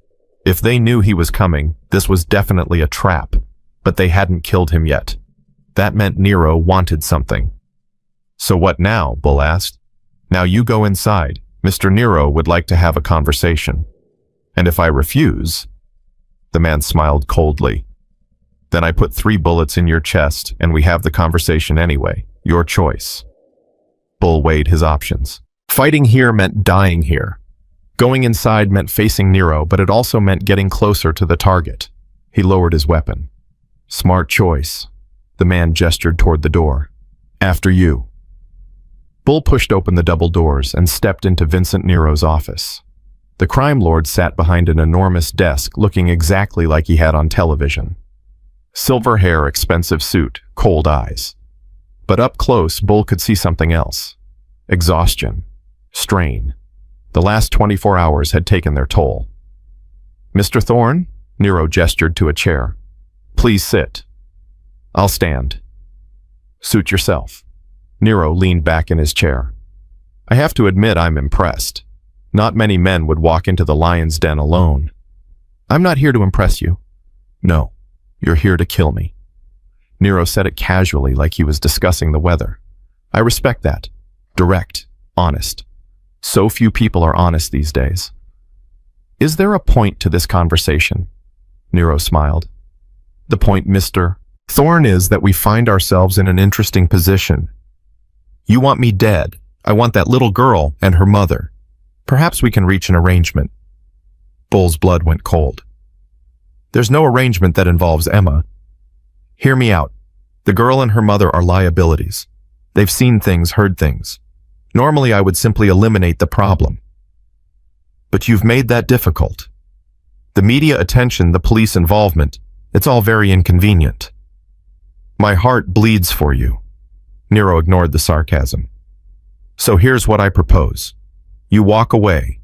If they knew he was coming, this was definitely a trap. But they hadn't killed him yet. That meant Nero wanted something. "So what now?" Bull asked. "Now you go inside. Mr. Nero would like to have a conversation." "And if I refuse?" The man smiled coldly. "Then I put 3 bullets in your chest and we have the conversation anyway. Your choice." Bull weighed his options. Fighting here meant dying here. Going inside meant facing Nero, but it also meant getting closer to the target. He lowered his weapon. "Smart choice." The man gestured toward the door. "After you." Bull pushed open the double doors and stepped into Vincent Nero's office. The crime lord sat behind an enormous desk, looking exactly like he had on television. Silver hair, expensive suit, cold eyes. But up close, Bull could see something else. Exhaustion. Strain. The last 24 hours had taken their toll. "Mr. Thorne?" Nero gestured to a chair. "Please sit." "I'll stand." "Suit yourself." Nero leaned back in his chair. "I have to admit I'm impressed. Not many men would walk into the lion's den alone." "I'm not here to impress you." "No, you're here to kill me." Nero said it casually, like he was discussing the weather. "I respect that. Direct, honest. So few people are honest these days." "Is there a point to this conversation?" Nero smiled. "The point, Mr. Thorne, is that we find ourselves in an interesting position. You want me dead. I want that little girl and her mother. Perhaps we can reach an arrangement." Bull's blood went cold. "There's no arrangement that involves Emma. Hear me out. The girl and her mother are liabilities. They've seen things, heard things. Normally I would simply eliminate the problem. But you've made that difficult. The media attention, the police involvement, it's all very inconvenient. My heart bleeds for you." Nero ignored the sarcasm. "So here's what I propose. You walk away.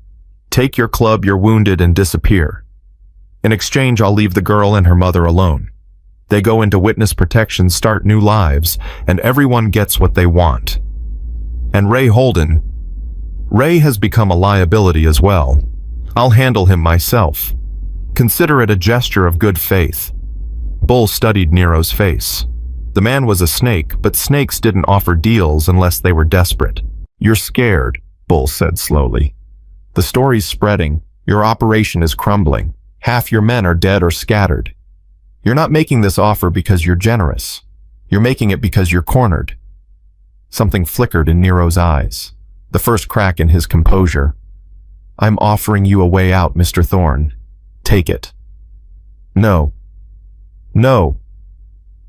Take your club, you're wounded, and disappear. In exchange, I'll leave the girl and her mother alone. They go into witness protection, start new lives, and everyone gets what they want. And Ray Holden, Ray has become a liability as well. I'll handle him myself. Consider it a gesture of good faith." Bull studied Nero's face. The man was a snake, but snakes didn't offer deals unless they were desperate. "You're scared," Bull said slowly. "The story's spreading. Your operation is crumbling. Half your men are dead or scattered. You're not making this offer because you're generous. You're making it because you're cornered." Something flickered in Nero's eyes, the first crack in his composure. "I'm offering you a way out, Mr. Thorne. Take it." "No. No.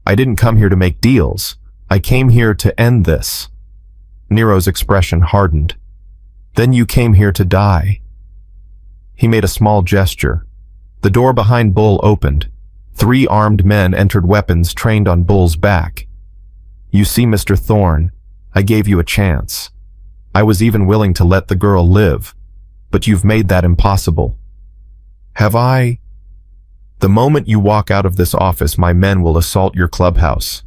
I didn't come here to make deals. I came here to end this." Nero's expression hardened. "Then you came here to die." He made a small gesture. The door behind Bull opened. 3 armed men entered, weapons trained on Bull's back. "You see, Mr. Thorne, I gave you a chance. I was even willing to let the girl live, but you've made that impossible." "Have I?" "The moment you walk out of this office, my men will assault your clubhouse.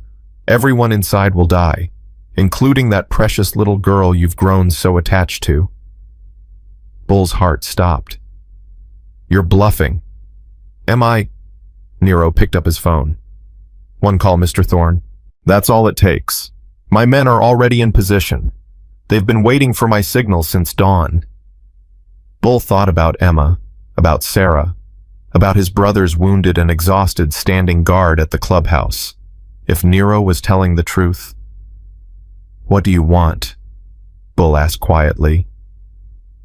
Everyone inside will die, including that precious little girl you've grown so attached to." Bull's heart stopped. "You're bluffing." "Am I?" Nero picked up his phone. "One call, Mr. Thorne." That's all it takes. My men are already in position. They've been waiting for my signal since dawn. Bull thought about Emma, about Sarah, about his brothers wounded and exhausted standing guard at the clubhouse. If Nero was telling the truth. "What do you want?" Bull asked quietly.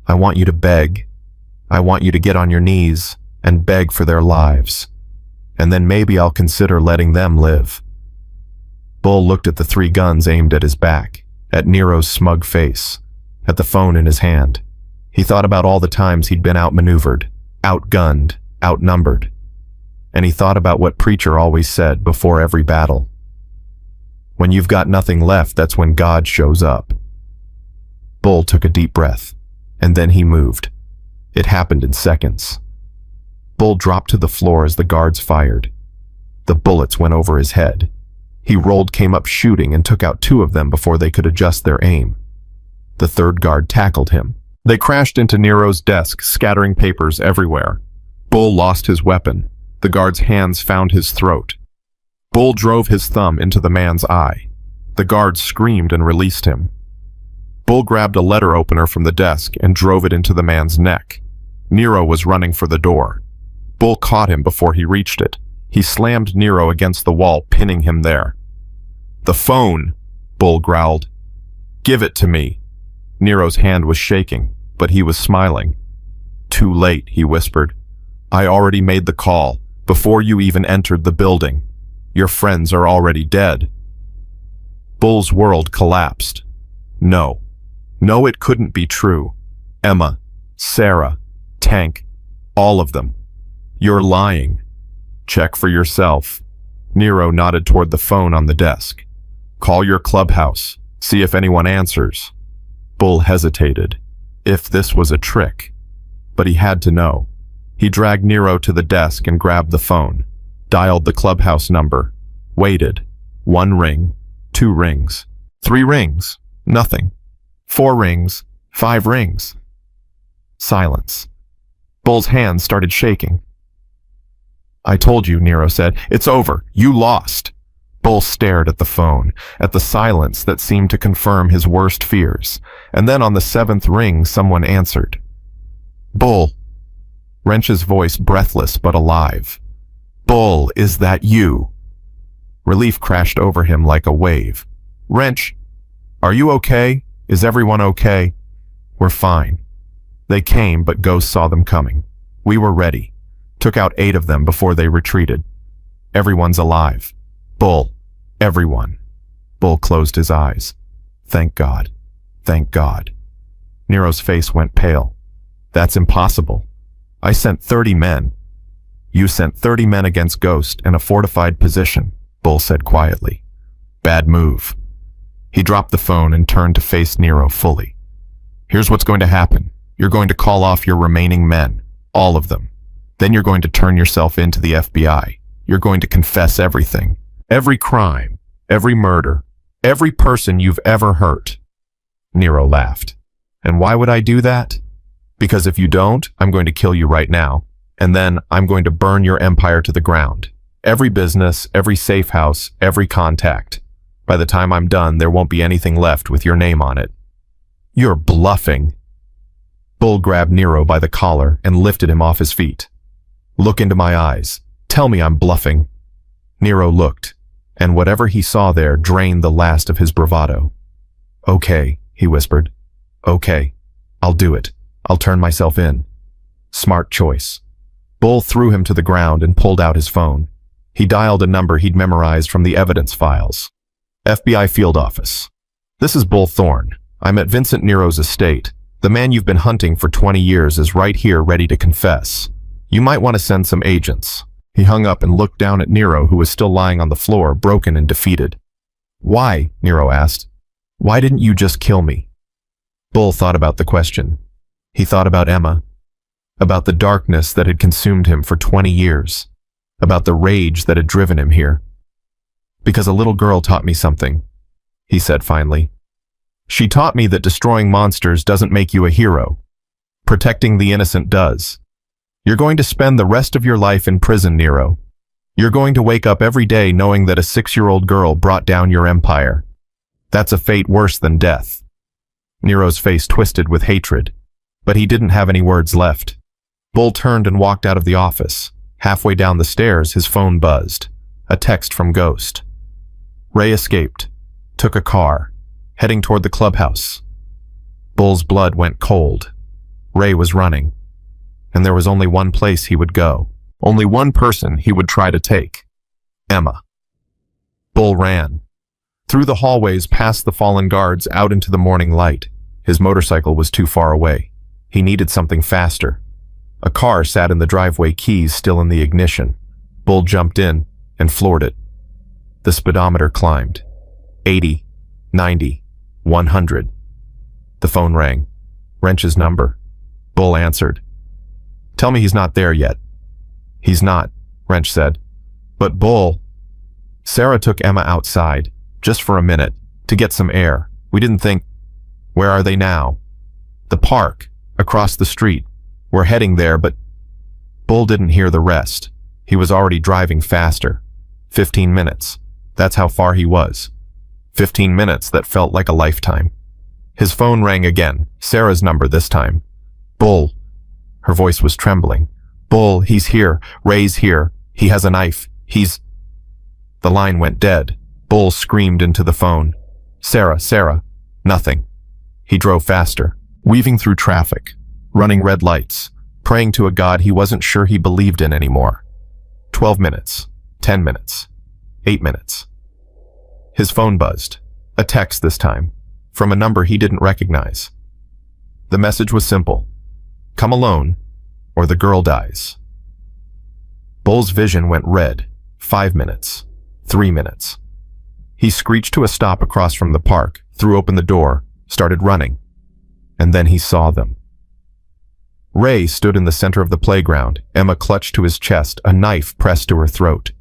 "I want you to beg. I want you to get on your knees and beg for their lives. And then maybe I'll consider letting them live." Bull looked at the 3 guns aimed at his back, at Nero's smug face, at the phone in his hand. He thought about all the times he'd been outmaneuvered, outgunned, outnumbered. And he thought about what Preacher always said before every battle. When you've got nothing left, that's when God shows up. Bull took a deep breath, and then he moved. It happened in seconds. Bull dropped to the floor as the guards fired. The bullets went over his head. He rolled, came up shooting, and took out 2 of them before they could adjust their aim. The 3rd guard tackled him. They crashed into Nero's desk, scattering papers everywhere. Bull lost his weapon. The guard's hands found his throat. Bull drove his thumb into the man's eye. The guard screamed and released him. Bull grabbed a letter opener from the desk and drove it into the man's neck. Nero was running for the door. Bull caught him before he reached it. He slammed Nero against the wall, pinning him there. "The phone," Bull growled. "Give it to me." Nero's hand was shaking, but he was smiling. "Too late," he whispered. "I already made the call, before you even entered the building. Your friends are already dead." Bull's world collapsed. No. No, it couldn't be true. Emma, Sarah, Tank, all of them. "You're lying." "Check for yourself." Nero nodded toward the phone on the desk. "Call your clubhouse. See if anyone answers." Bull hesitated. If this was a trick. But he had to know. He dragged Nero to the desk and grabbed the phone. Dialed the clubhouse number. Waited. 1 ring. 2 rings. 3 rings. Nothing. 4 rings. 5 rings. Silence. Bull's hands started shaking. "I told you," Nero said. "It's over. You lost." Bull stared at the phone, at the silence that seemed to confirm his worst fears. And then on the 7th ring, someone answered. "Bull." Wrench's voice breathless but alive. "Bull, is that you?" Relief crashed over him like a wave. "Wrench, are you okay? Is everyone okay?" "We're fine." They came, but Ghost saw them coming. "We were ready. Took out 8 of them before they retreated. Everyone's alive. Bull, everyone." Bull closed his eyes. "Thank God. Thank God." Nero's face went pale. "That's impossible. I sent 30 men. "You sent 30 men against Ghost in a fortified position," Bull said quietly. "Bad move." He dropped the phone and turned to face Nero fully. "Here's what's going to happen. You're going to call off your remaining men, all of them. Then you're going to turn yourself into the FBI. You're going to confess everything. Every crime, every murder, every person you've ever hurt." Nero laughed. "And why would I do that? Because if you don't, I'm going to kill you right now. And then I'm going to burn your empire to the ground. Every business, every safe house, every contact. By the time I'm done, there won't be anything left with your name on it." "You're bluffing." Bull grabbed Nero by the collar and lifted him off his feet. "Look into my eyes. Tell me I'm bluffing." Nero looked, and whatever he saw there drained the last of his bravado. "Okay," he whispered. "Okay. I'll do it. I'll turn myself in." Smart choice. Bull threw him to the ground and pulled out his phone. He dialed a number he'd memorized from the evidence files. "FBI Field Office. This is Bull Thorne. I'm at Vincent Nero's estate. The man you've been hunting for 20 years is right here ready to confess. You might want to send some agents." He hung up and looked down at Nero, who was still lying on the floor, broken and defeated. "Why?" Nero asked. "Why didn't you just kill me?" Bull thought about the question. He thought about Emma, about the darkness that had consumed him for 20 years, about the rage that had driven him here. "Because a little girl taught me something," he said finally. "She taught me that destroying monsters doesn't make you a hero. Protecting the innocent does. You're going to spend the rest of your life in prison, Nero. You're going to wake up every day knowing that a 6-year-old girl brought down your empire. That's a fate worse than death." Nero's face twisted with hatred, but he didn't have any words left. Bull turned and walked out of the office. Halfway down the stairs, his phone buzzed. A text from Ghost. Ray escaped, took a car, heading toward the clubhouse. Bull's blood went cold. Ray was running, and there was only one place he would go. Only one person he would try to take. Emma. Bull ran. Through the hallways, past the fallen guards, out into the morning light. His motorcycle was too far away. He needed something faster. A car sat in the driveway, keys still in the ignition. Bull jumped in and floored it. The speedometer climbed. 80, 90, 100. The phone rang. Wrench's number. Bull answered. "Tell me he's not there yet." "He's not," Wrench said. "But Bull..." "Sarah took Emma outside, just for a minute, to get some air. We didn't think..." "Where are they now?" "The park, across the street. We're heading there, but..." Bull didn't hear the rest. He was already driving faster. 15 minutes. That's how far he was. 15 minutes that felt like a lifetime. His phone rang again, Sarah's number this time. "Bull." Her voice was trembling. "Bull, he's here. Ray's here. He has a knife. He's..." The line went dead. Bull screamed into the phone. "Sarah, Sarah." Nothing. He drove faster, weaving through traffic, running red lights, praying to a God he wasn't sure he believed in anymore. 12 minutes. 10 minutes. 8 minutes. His phone buzzed. A text this time, from a number he didn't recognize. The message was simple. "Come alone, or the girl dies." Bull's vision went red. 5 minutes. 3 minutes. He screeched to a stop across from the park, threw open the door, started running. And then he saw them. Ray stood in the center of the playground, Emma clutched to his chest, a knife pressed to her throat.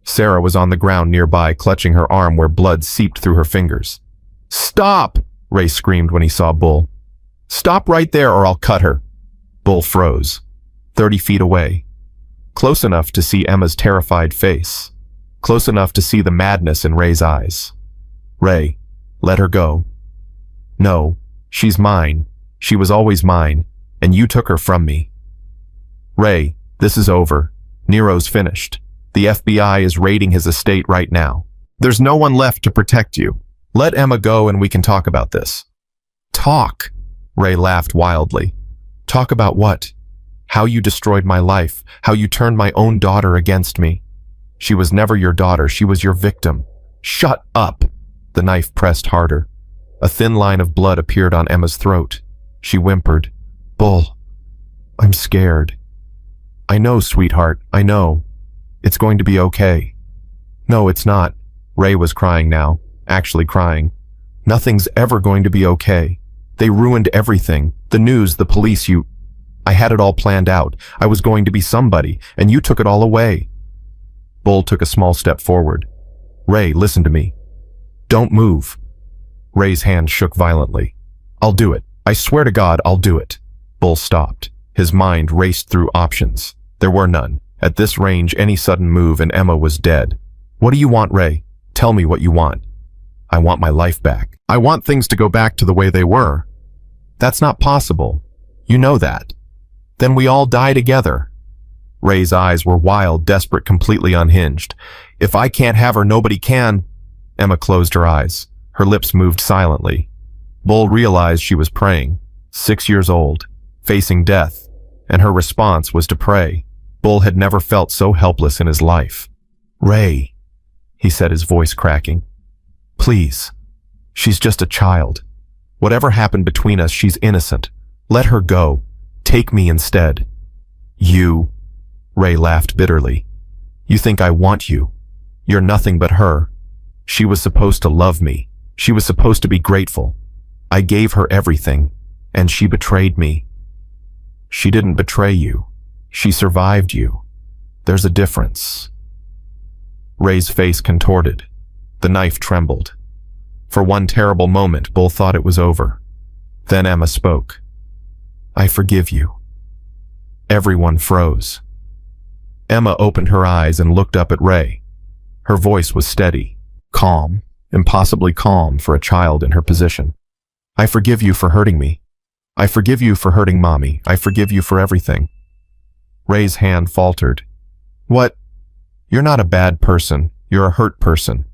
Sarah was on the ground nearby, clutching her arm where blood seeped through her fingers. "Stop!" Ray screamed when he saw Bull. "Stop right there or I'll cut her." Bull froze. 30 feet away. Close enough to see Emma's terrified face. Close enough to see the madness in Ray's eyes. "Ray, let her go." "No, she's mine. She was always mine, and you took her from me." "Ray, this is over. Nero's finished. The FBI is raiding his estate right now. There's no one left to protect you. Let Emma go and we can talk about this." "Talk?" Ray laughed wildly. "Talk about what? How you destroyed my life, how you turned my own daughter against me. She was never your daughter, she was your victim." "Shut up!" The knife pressed harder. A thin line of blood appeared on Emma's throat. She whimpered. "Bull, I'm scared." "I know, sweetheart, I know. It's going to be okay." "No, it's not." Ray was crying now, actually crying. "Nothing's ever going to be okay. They ruined everything. The news, the police, you... I had it all planned out. I was going to be somebody, and you took it all away." Bull took a small step forward. "Ray, listen to me. Don't move." Ray's hand shook violently. "I'll do it. I swear to God, I'll do it." Bull stopped. His mind raced through options. There were none. At this range, any sudden move and Emma was dead. "What do you want, Ray? Tell me what you want." "I want my life back. I want things to go back to the way they were." "That's not possible. You know that. Then we all die together." Ray's eyes were wild, desperate, completely unhinged. "If I can't have her, nobody can." Emma closed her eyes. Her lips moved silently. Bull realized she was praying. 6 years old, facing death, and her response was to pray. Bull had never felt so helpless in his life. "Ray," he said, his voice cracking. "Please. She's just a child. Whatever happened between us, she's innocent. Let her go. Take me instead." "You..." Ray laughed bitterly. "You think I want you. You're nothing but her. She was supposed to love me. She was supposed to be grateful. I gave her everything, and she betrayed me." "She didn't betray you. She survived you. There's a difference." Ray's face contorted. The knife trembled. For one terrible moment, Bull thought it was over. Then Emma spoke. "I forgive you." Everyone froze. Emma opened her eyes and looked up at Ray. Her voice was steady, calm, impossibly calm for a child in her position. I forgive you for hurting me. I forgive you for hurting Mommy. I forgive you for everything. Ray's hand faltered. What? You're not a bad person. You're a hurt person.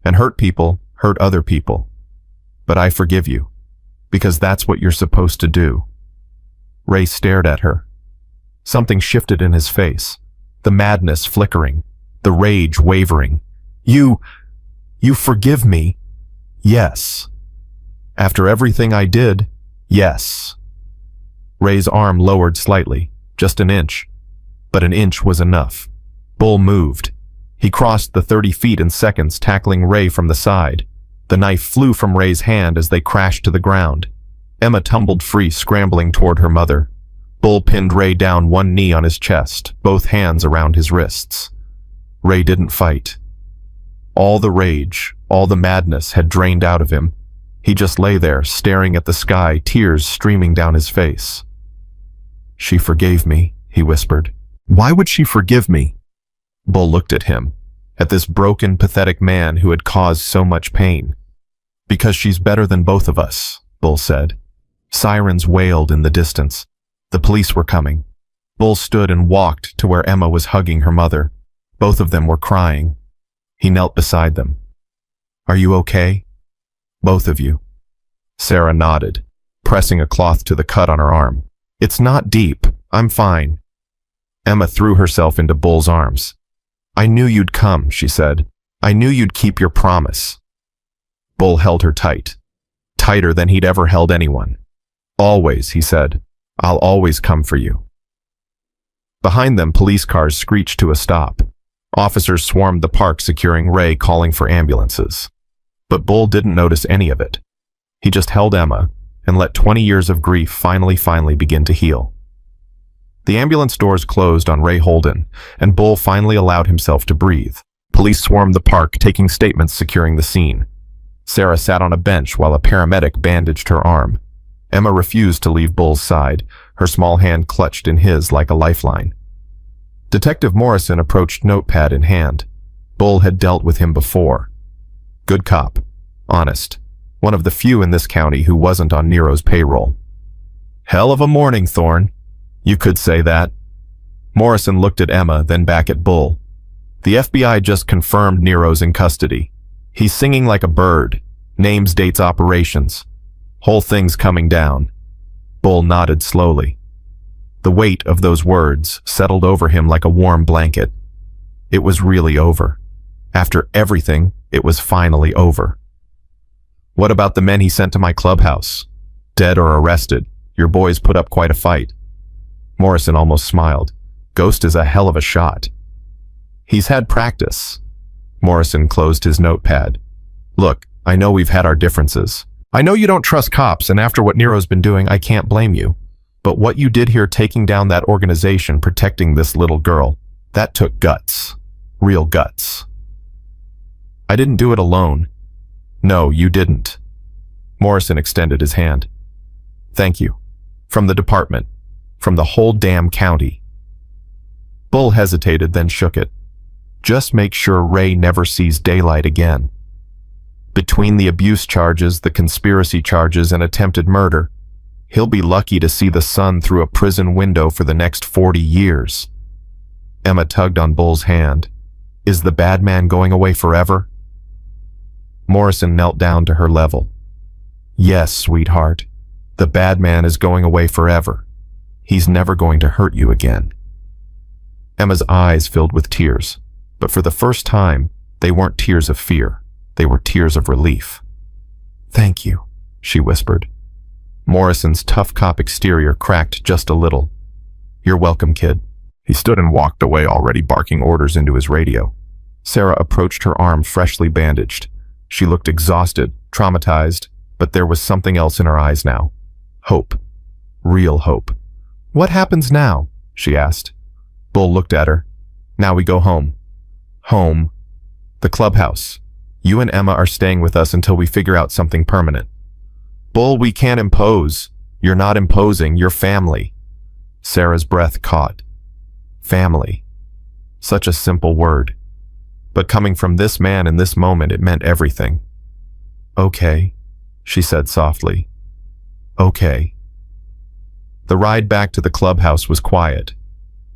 And hurt people hurt other people. But I forgive you, because that's what you're supposed to do. Ray stared at her. Something shifted in his face, the madness flickering, the rage wavering. You forgive me? Yes. After everything I did, yes. Ray's arm lowered slightly, just an inch. But an inch was enough. Bull moved. He crossed the 30 feet in seconds, tackling Ray from the side. The knife flew from Ray's hand as they crashed to the ground. Emma tumbled free, scrambling toward her mother. Bull pinned Ray down, one knee on his chest, both hands around his wrists. Ray didn't fight. All the rage, all the madness had drained out of him. He just lay there, staring at the sky, tears streaming down his face. She forgave me, he whispered. Why would she forgive me? Bull looked at him, at this broken, pathetic man who had caused so much pain. Because she's better than both of us, Bull said. Sirens wailed in the distance. The police were coming. Bull stood and walked to where Emma was hugging her mother. Both of them were crying. He knelt beside them. Are you okay? Both of you. Sarah nodded, pressing a cloth to the cut on her arm. It's not deep. I'm fine. Emma threw herself into Bull's arms. I knew you'd come, she said. I knew you'd keep your promise. Bull held her tight, tighter than he'd ever held anyone. Always, he said. I'll always come for you. Behind them, police cars screeched to a stop. Officers swarmed the park, securing Ray, calling for ambulances. But Bull didn't notice any of it. He just held Emma and let 20 years of grief finally begin to heal. The ambulance doors closed on Ray Holden, and Bull finally allowed himself to breathe. Police swarmed the park, taking statements, securing the scene. Sarah sat on a bench while a paramedic bandaged her arm. Emma refused to leave Bull's side, her small hand clutched in his like a lifeline. Detective Morrison approached, notepad in hand. Bull had dealt with him before. Good cop. Honest. One of the few in this county who wasn't on Nero's payroll. Hell of a morning, Thorne. You could say that. Morrison looked at Emma, then back at Bull. The FBI just confirmed Nero's in custody. He's singing like a bird. Names, dates, operations. Whole thing's coming down. Bull nodded slowly. The weight of those words settled over him like a warm blanket. It was really over. After everything, it was finally over. What about the men he sent to my clubhouse? Dead or arrested? Your boys put up quite a fight. Morrison almost smiled. Ghost is a hell of a shot. He's had practice. Morrison closed his notepad. Look, I know we've had our differences. I know you don't trust cops, and after what Nero's been doing, I can't blame you. But what you did here, taking down that organization, protecting this little girl, that took guts. Real guts. I didn't do it alone. No, you didn't. Morrison extended his hand. Thank you. From the department. From the whole damn county. Bull hesitated, then shook it. Just make sure Ray never sees daylight again. Between the abuse charges, the conspiracy charges, and attempted murder, he'll be lucky to see the sun through a prison window for the next 40 years. Emma tugged on Bull's hand. Is the bad man going away forever? Morrison knelt down to her level. Yes, sweetheart. The bad man is going away forever. He's never going to hurt you again. Emma's eyes filled with tears, but for the first time, they weren't tears of fear. They were tears of relief. Thank you, she whispered. Morrison's tough cop exterior cracked just a little. You're welcome, kid. He stood and walked away, already barking orders into his radio. Sarah approached, her arm freshly bandaged. She looked exhausted, traumatized, but there was something else in her eyes now. Hope. Real hope. What happens now? She asked. Bull looked at her. Now we go home. Home. The clubhouse. You and Emma are staying with us until we figure out something permanent. Bull, we can't impose. You're not imposing, you're family. Sarah's breath caught. Family. Such a simple word. But coming from this man in this moment, it meant everything. "Okay," she said softly. "Okay." The ride back to the clubhouse was quiet.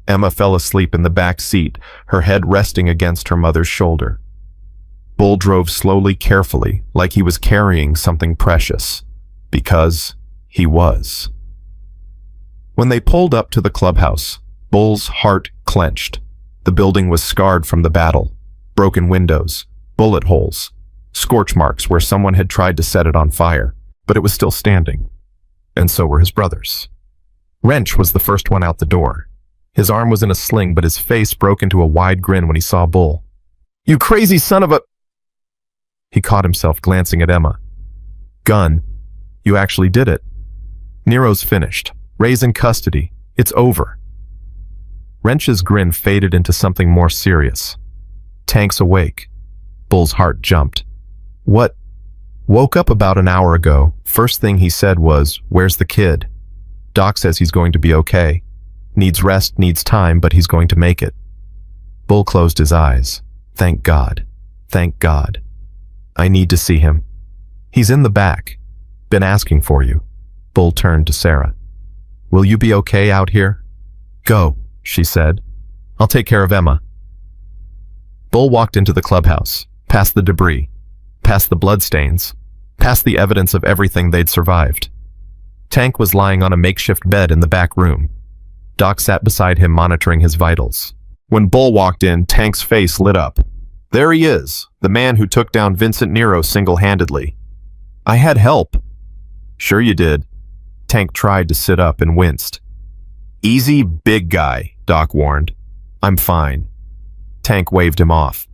Emma fell asleep in the back seat, her head resting against her mother's shoulder. Bull drove slowly, carefully, like he was carrying something precious. Because he was. When they pulled up to the clubhouse, Bull's heart clenched. The building was scarred from the battle. Broken windows, bullet holes, scorch marks where someone had tried to set it on fire, but it was still standing. And so were his brothers. Wrench was the first one out the door. His arm was in a sling, but his face broke into a wide grin when he saw Bull. "You crazy son of a—" He caught himself glancing at Emma. "Gun, you actually did it. Nero's finished. Ray's in custody. It's over." Wrench's grin faded into something more serious. "Tank's awake." Bull's heart jumped. "What?" "Woke up about an hour ago. First thing he said was, 'Where's the kid?' Doc says he's going to be okay. Needs rest, needs time, but he's going to make it." Bull closed his eyes. "Thank God. Thank God. I need to see him. He's in the back. Been asking for you." Bull turned to Sarah. "Will you be okay out here?" "Go," she said. "I'll take care of Emma." Bull walked into the clubhouse, past the debris, past the bloodstains, past the evidence of everything they'd survived. Tank was lying on a makeshift bed in the back room. Doc sat beside him monitoring his vitals. When Bull walked in, Tank's face lit up. "There he is, the man who took down Vincent Nero single-handedly." "I had help." "Sure you did." Tank tried to sit up and winced. "Easy, big guy," Doc warned. "I'm fine." Tank waved him off.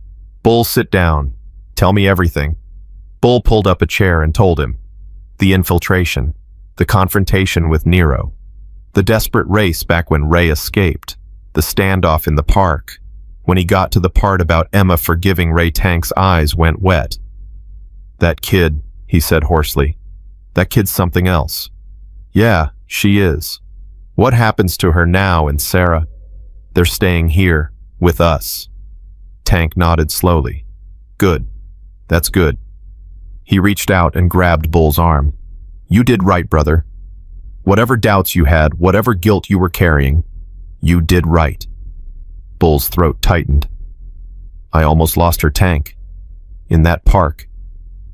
"Bull, sit down. Tell me everything." Bull pulled up a chair and told him. The infiltration, the confrontation with Nero, the desperate race back when Ray escaped, the standoff in the park. When he got to the part about Emma forgiving Ray, Tank's eyes went wet. "That kid," he said hoarsely. "That kid's something else." "Yeah, she is. What happens to her now and Sarah?" "They're staying here, with us." Tank nodded slowly. "Good. That's good." He reached out and grabbed Bull's arm. "You did right, brother. Whatever doubts you had, whatever guilt you were carrying, you did right." Bull's throat tightened. "I almost lost her, Tank. In that park.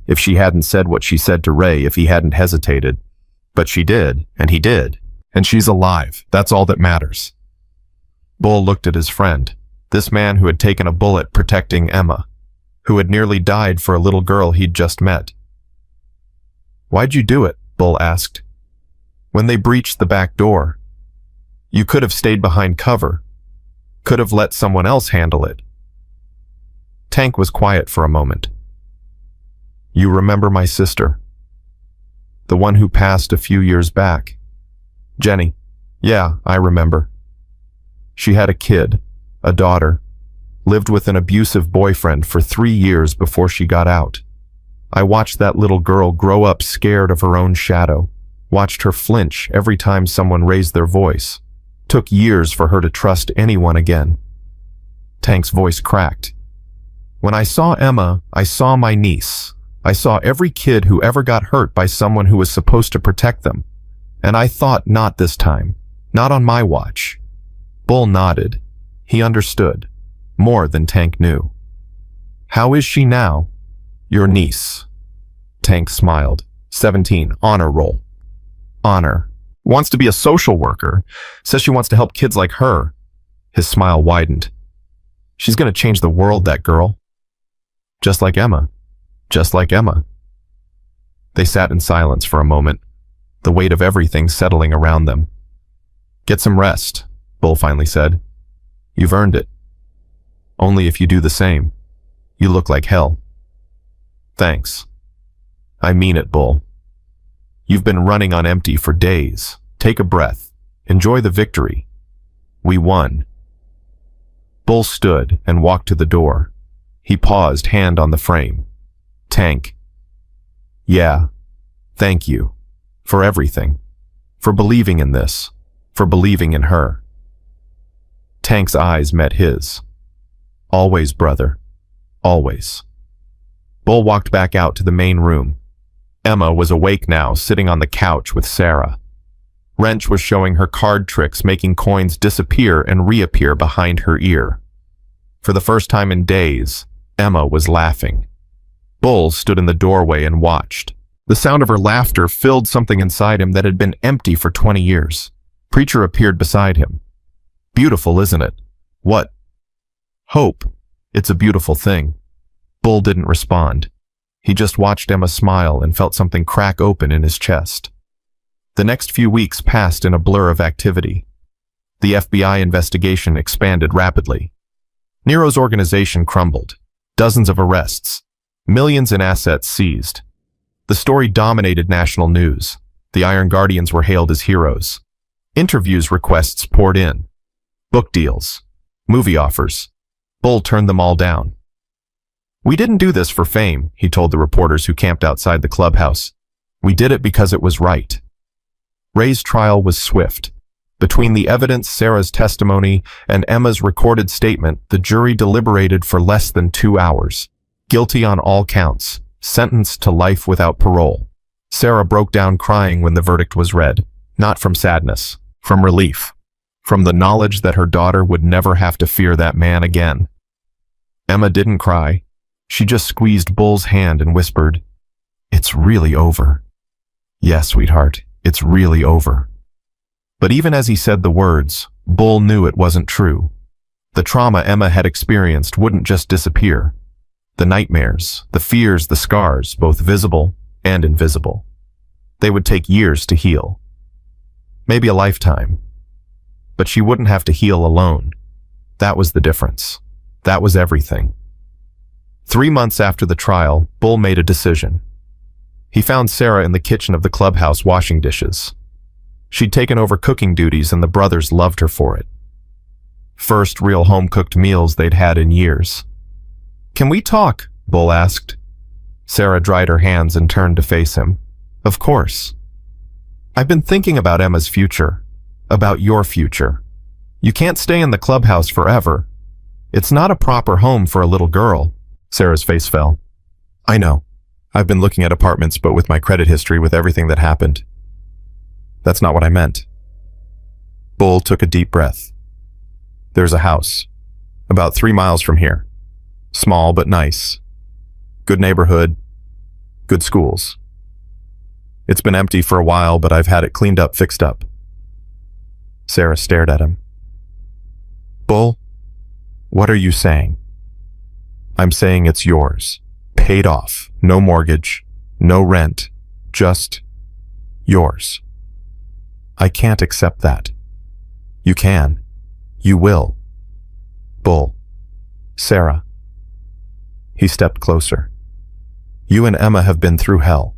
If she hadn't said what she said to Ray, if he hadn't hesitated. But she did, and he did. And she's alive. That's all that matters." Bull looked at his friend, this man who had taken a bullet protecting Emma, who had nearly died for a little girl he'd just met. "Why'd you do it?" Bull asked. "When they breached the back door. You could have stayed behind cover. Could have let someone else handle it." Tank was quiet for a moment. "You remember my sister? The one who passed a few years back? Jenny. Yeah, I remember. She had a kid, a daughter, lived with an abusive boyfriend for 3 years before she got out. I watched that little girl grow up scared of her own shadow, watched her flinch every time someone raised their voice. Took years for her to trust anyone again." Tank's voice cracked. "When I saw Emma, I saw my niece. I saw every kid who ever got hurt by someone who was supposed to protect them. And I thought, not this time. Not on my watch." Bull nodded. He understood. More than Tank knew. "How is she now?" "Your niece." Tank smiled. 17, honor roll. "Honor. Wants to be a social worker. Says she wants to help kids like her." His smile widened. "She's going to change the world, that girl." "Just like Emma. Just like Emma." They sat in silence for a moment, the weight of everything settling around them. "Get some rest," Bull finally said. "You've earned it. Only if you do the same. You look like hell." "Thanks." "I mean it, Bull. You've been running on empty for days. Take a breath. Enjoy the victory. We won." Bull stood and walked to the door. He paused, hand on the frame. "Tank. Yeah, thank you. For everything. For believing in this. For believing in her." Tank's eyes met his. Always, brother. Always. Bull walked back out to the main room. Emma was awake now, sitting on the couch with Sarah. Wrench was showing her card tricks, making coins disappear and reappear behind her ear. For the first time in days, Emma was laughing. Bull stood in the doorway and watched. The sound of her laughter filled something inside him that had been empty for 20 years. Preacher appeared beside him. Beautiful, isn't it? What? Hope. It's a beautiful thing. Bull didn't respond. He just watched Emma smile and felt something crack open in his chest. The next few weeks passed in a blur of activity. The FBI investigation expanded rapidly. Nero's organization crumbled. Dozens of arrests. Millions in assets seized. The story dominated national news. The Iron Guardians were hailed as heroes. Interviews requests poured in. Book deals. Movie offers. Bull turned them all down. "We didn't do this for fame," he told the reporters who camped outside the clubhouse. "We did it because it was right." Ray's trial was swift. Between the evidence, Sarah's testimony, and Emma's recorded statement, the jury deliberated for less than 2 hours. Guilty on all counts, sentenced to life without parole. Sarah broke down crying when the verdict was read, not from sadness, from relief, from the knowledge that her daughter would never have to fear that man again. Emma didn't cry. She just squeezed Bull's hand and whispered, "It's really over." "Yes, sweetheart, it's really over." But even as he said the words, Bull knew it wasn't true. The trauma Emma had experienced wouldn't just disappear. The nightmares, the fears, the scars, both visible and invisible. They would take years to heal. Maybe a lifetime. But she wouldn't have to heal alone. That was the difference. That was everything. 3 months after the trial, Bull made a decision. He found Sarah in the kitchen of the clubhouse washing dishes. She'd taken over cooking duties and the brothers loved her for it. First real home-cooked meals they'd had in years. "Can we talk?" Bull asked. Sarah dried her hands and turned to face him. "Of course. I've been thinking about Emma's future, about your future. You can't stay in the clubhouse forever. It's not a proper home for a little girl." Sarah's face fell. "I know. I've been looking at apartments, but with my credit history, with everything that happened. That's not what I meant." Bull took a deep breath. "There's a house, about 3 miles from here. Small but nice. Good neighborhood. Good schools. It's been empty for a while, but I've had it cleaned up, fixed up." Sarah stared at him. "Bull, what are you saying?" "I'm saying it's yours. Paid off. No mortgage. No rent. Just yours." "I can't accept that." "You can. You will." "Bull." "Sarah." He stepped closer. "You and Emma have been through hell.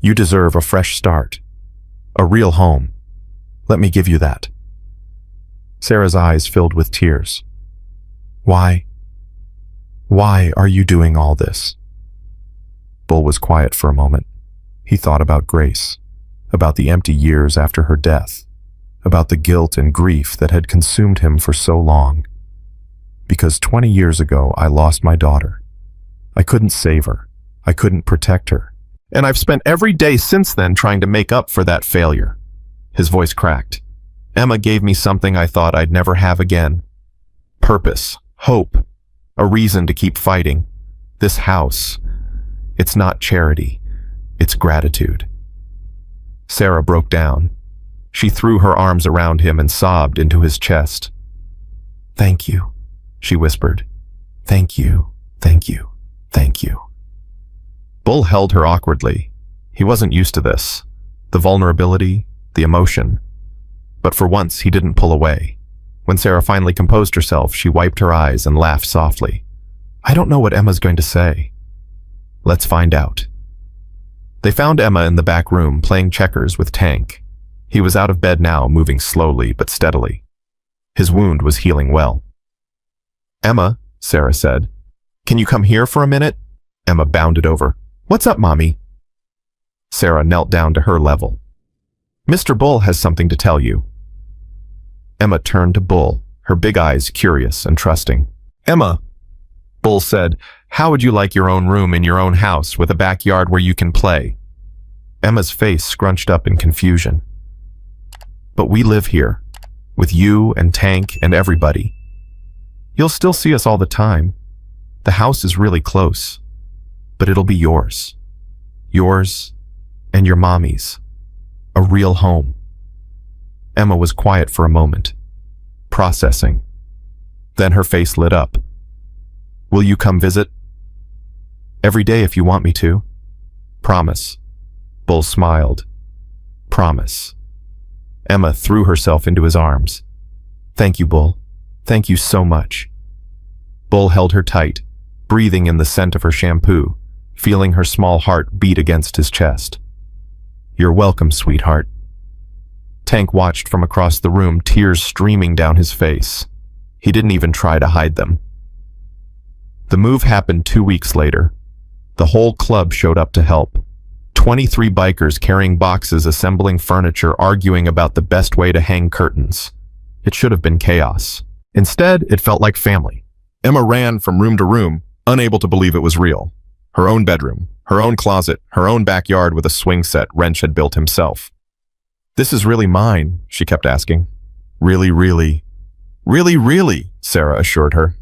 You deserve a fresh start. A real home. Let me give you that." Sarah's eyes filled with tears. "Why? Why are you doing all this?" Bull was quiet for a moment. He thought about Grace, about the empty years after her death, about the guilt and grief that had consumed him for so long. "Because 20 years ago, I lost my daughter. I couldn't save her. I couldn't protect her. And I've spent every day since then trying to make up for that failure." His voice cracked. "Emma gave me something I thought I'd never have again. Purpose, hope, a reason to keep fighting. This house, it's not charity, it's gratitude." Sarah broke down. She threw her arms around him and sobbed into his chest. "Thank you," she whispered. "Thank you, thank you, thank you." Bull held her awkwardly. He wasn't used to this. The vulnerability, the emotion. But for once, he didn't pull away. When Sarah finally composed herself, she wiped her eyes and laughed softly. "I don't know what Emma's going to say." "Let's find out." They found Emma in the back room playing checkers with Tank. He was out of bed now, moving slowly but steadily. His wound was healing well. "Emma," Sarah said, "can you come here for a minute?" Emma bounded over. "What's up, Mommy?" Sarah knelt down to her level. "Mr. Bull has something to tell you." Emma turned to Bull, her big eyes curious and trusting. "Emma, Bull said, "How would you like your own room in your own house with a backyard where you can play?" Emma's face scrunched up in confusion. "But we live here, with you and Tank and everybody. You'll still see us all the time. The house is really close, but it'll be yours. Yours and your mommy's. A real home." Emma was quiet for a moment, processing. Then her face lit up. "Will you come visit?" "Every day if you want me to." "Promise." Bull smiled. "Promise." Emma threw herself into his arms. "Thank you, Bull. Thank you so much." Bull held her tight, breathing in the scent of her shampoo, feeling her small heart beat against his chest. "You're welcome, sweetheart." Tank watched from across the room, tears streaming down his face. He didn't even try to hide them. The move happened 2 weeks later. The whole club showed up to help. 23 bikers carrying boxes, assembling furniture, arguing about the best way to hang curtains. It should have been chaos. Instead, it felt like family. Emma ran from room to room, unable to believe it was real. Her own bedroom, her own closet, her own backyard with a swing set Wrench had built himself. "This is really mine," she kept asking. "Really, really?" "Really, really," Sarah assured her.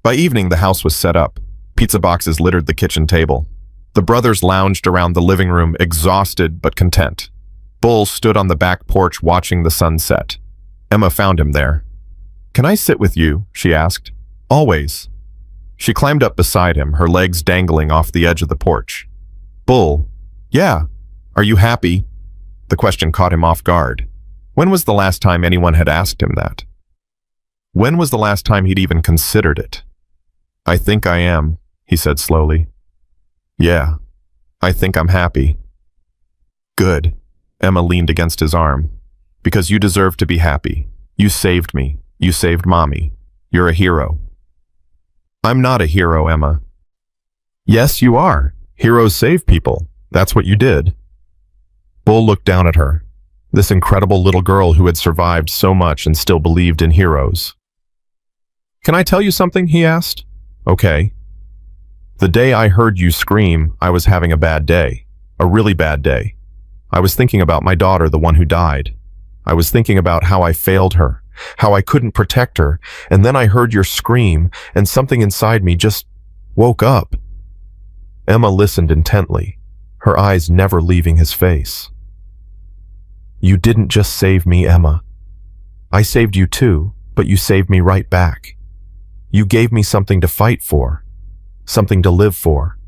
By evening, the house was set up. Pizza boxes littered the kitchen table. The brothers lounged around the living room, exhausted but content. Bull stood on the back porch watching the sun set. Emma found him there. "Can I sit with you?" she asked. "Always." She climbed up beside him, her legs dangling off the edge of the porch. "Bull, yeah. Are you happy?" The question caught him off guard. When was the last time anyone had asked him that? When was the last time he'd even considered it? "I think I am," he said slowly. "Yeah, I think I'm happy." "Good." Emma leaned against his arm. "Because you deserve to be happy. You saved me. You saved Mommy. You're a hero." "I'm not a hero, Emma." "Yes, you are. Heroes save people. That's what you did." Bull looked down at her, this incredible little girl who had survived so much and still believed in heroes. "Can I tell you something?" he asked. "Okay." "The day I heard you scream, I was having a bad day. A really bad day. I was thinking about my daughter, the one who died. I was thinking about how I failed her, how I couldn't protect her, and then I heard your scream, and something inside me just woke up." Emma listened intently, her eyes never leaving his face. "You didn't just save me, Emma. I saved you too, but you saved me right back. You gave me something to fight for, something to live for.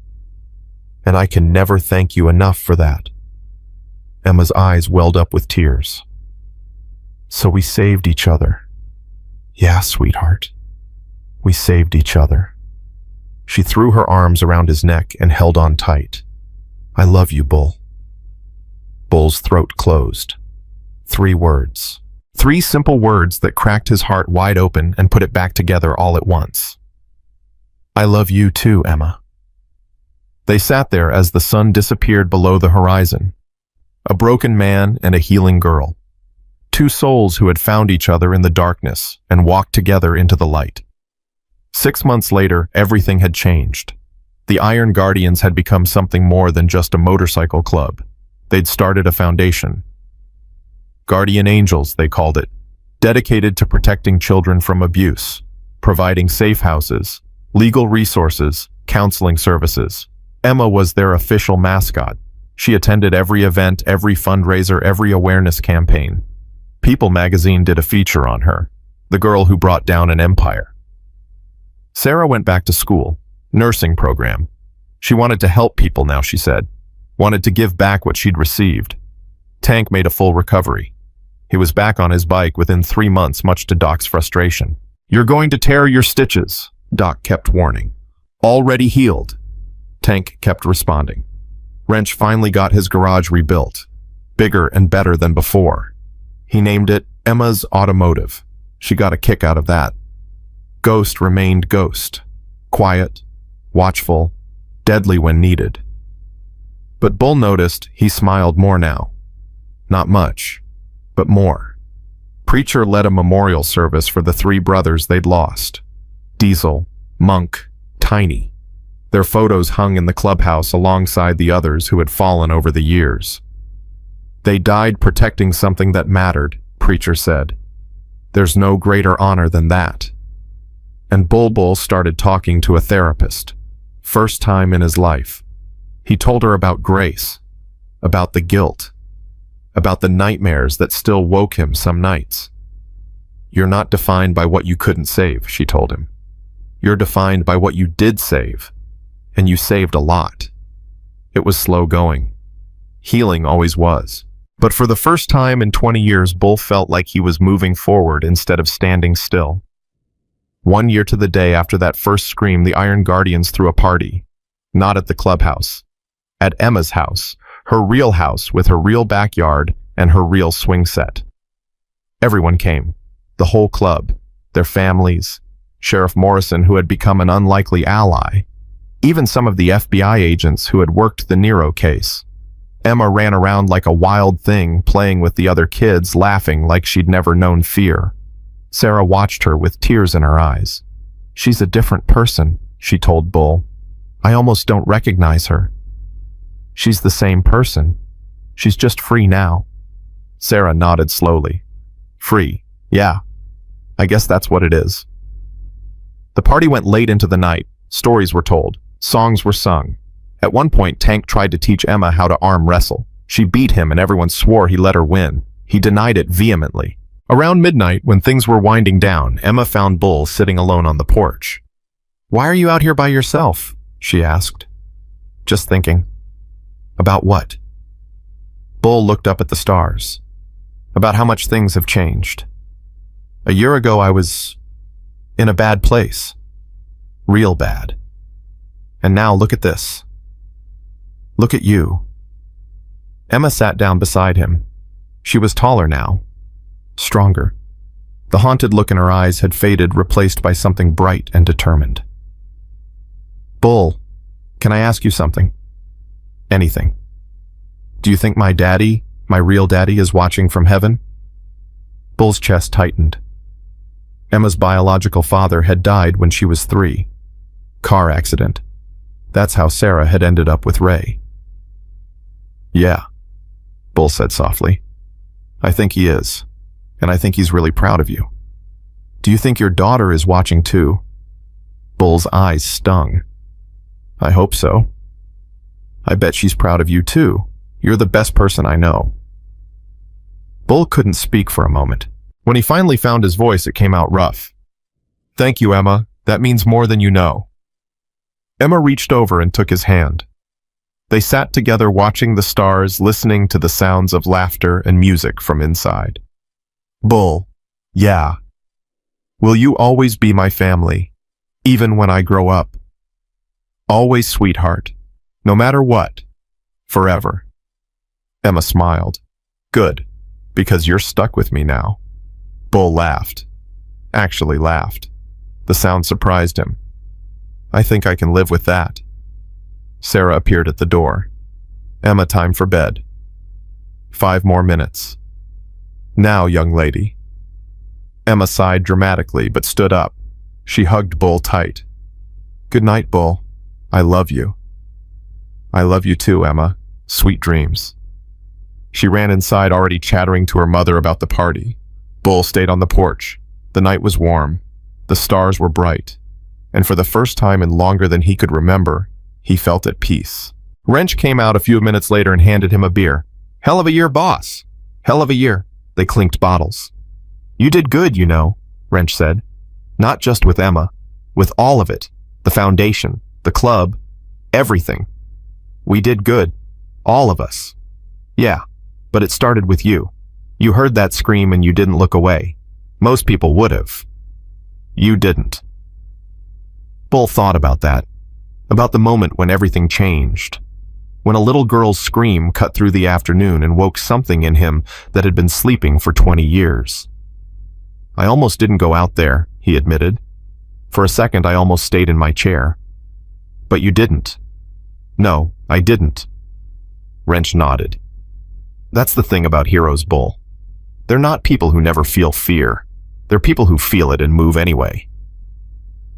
And I can never thank you enough for that." Emma's eyes welled up with tears. "So we saved each other." "Yeah, sweetheart. We saved each other." She threw her arms around his neck and held on tight. "I love you, Bull." Bull's throat closed. 3 words. 3 simple words that cracked his heart wide open and put it back together all at once. "I love you too, Emma." They sat there as the sun disappeared below the horizon. A broken man and a healing girl. 2 souls who had found each other in the darkness and walked together into the light. 6 months later, everything had changed. The Iron Guardians had become something more than just a motorcycle club. They'd started a foundation. Guardian Angels, they called it, dedicated to protecting children from abuse, providing safe houses, legal resources, counseling services. Emma was their official mascot. She attended every event, every fundraiser, every awareness campaign. People magazine did a feature on her, the girl who brought down an empire. Sarah went back to school, nursing program. She wanted to help people now, she said. Wanted to give back what she'd received. Tank made a full recovery. He was back on his bike within 3 months, much to Doc's frustration. "You're going to tear your stitches," Doc kept warning. "Already healed," Tank kept responding. Wrench finally got his garage rebuilt, bigger and better than before. He named it Emma's Automotive. She got a kick out of that. Ghost remained Ghost, quiet, watchful, deadly when needed. But Bull noticed he smiled more now. Not much, but more. Preacher led a memorial service for the 3 brothers they'd lost. Diesel, Monk, tiny. Their photos hung in the clubhouse alongside the others who had fallen over the years. They died protecting something that mattered, Preacher said. There's no greater honor than that. And Bulbul started talking to a therapist. First time in his life. He told her about grace, about the guilt, about the nightmares that still woke him some nights. You're not defined by what you couldn't save, she told him. You're defined by what you did save, and you saved a lot. It was slow going. Healing always was. But for the first time in 20 years, Bull felt like he was moving forward instead of standing still. 1 year to the day after that first scream, the Iron Guardians threw a party. Not at the clubhouse. At Emma's house, her real house with her real backyard and her real swing set. Everyone came. The whole club, their families, Sheriff Morrison, who had become an unlikely ally, even some of the FBI agents who had worked the Nero case. Emma ran around like a wild thing, playing with the other kids, laughing like she'd never known fear. Sarah watched her with tears in her eyes. She's a different person, she told Bull. I almost don't recognize her. She's the same person. She's just free now. Sarah nodded slowly. Free, yeah. I guess that's what it is. The party went late into the night. Stories were told. Songs were sung. At one point, Tank tried to teach Emma how to arm wrestle. She beat him and everyone swore he let her win. He denied it vehemently. Around midnight, when things were winding down, Emma found Bull sitting alone on the porch. Why are you out here by yourself? She asked. Just thinking. About what? Bull looked up at the stars. About how much things have changed. A year ago, I was in a bad place. Real bad. And now look at this. Look at you. Emma sat down beside him. She was taller now. Stronger. The haunted look in her eyes had faded, replaced by something bright and determined. Bull, can I ask you something? Anything. Do you think my daddy, my real daddy, is watching from heaven? Bull's chest tightened. Emma's biological father had died when she was 3. Car accident. That's how Sarah had ended up with Ray. Yeah, Bull said softly. I think he is, and I think he's really proud of you. Do you think your daughter is watching too? Bull's eyes stung. I hope so. I bet she's proud of you too. You're the best person I know. Bull couldn't speak for a moment. When he finally found his voice, it came out rough. Thank you, Emma. That means more than you know. Emma reached over and took his hand. They sat together watching the stars, listening to the sounds of laughter and music from inside. Bull, yeah. Will you always be my family, even when I grow up? Always, sweetheart. No matter what. Forever. Emma smiled. Good, because you're stuck with me now. Bull laughed. Actually laughed. The sound surprised him. I think I can live with that. Sarah appeared at the door. Emma, time for bed. 5 more minutes. Now, young lady. Emma sighed dramatically, but stood up. She hugged Bull tight. Good night, Bull. I love you. I love you too, Emma. Sweet dreams. She ran inside, already chattering to her mother about the party. Bull stayed on the porch. The night was warm. The stars were bright. And for the first time in longer than he could remember, he felt at peace. Wrench came out a few minutes later and handed him a beer. Hell of a year, boss. Hell of a year. They clinked bottles. You did good, you know, Wrench said. Not just with Emma. With all of it. The foundation. The club. Everything. We did good. All of us. Yeah, but it started with you. You heard that scream and you didn't look away. Most people would have. You didn't. Bull thought about that. About the moment when everything changed. When a little girl's scream cut through the afternoon and woke something in him that had been sleeping for 20 years. I almost didn't go out there, he admitted. For a second, I almost stayed in my chair. But you didn't. No, I didn't. Wrench nodded. That's the thing about heroes, Bull. They're not people who never feel fear. They're people who feel it and move anyway.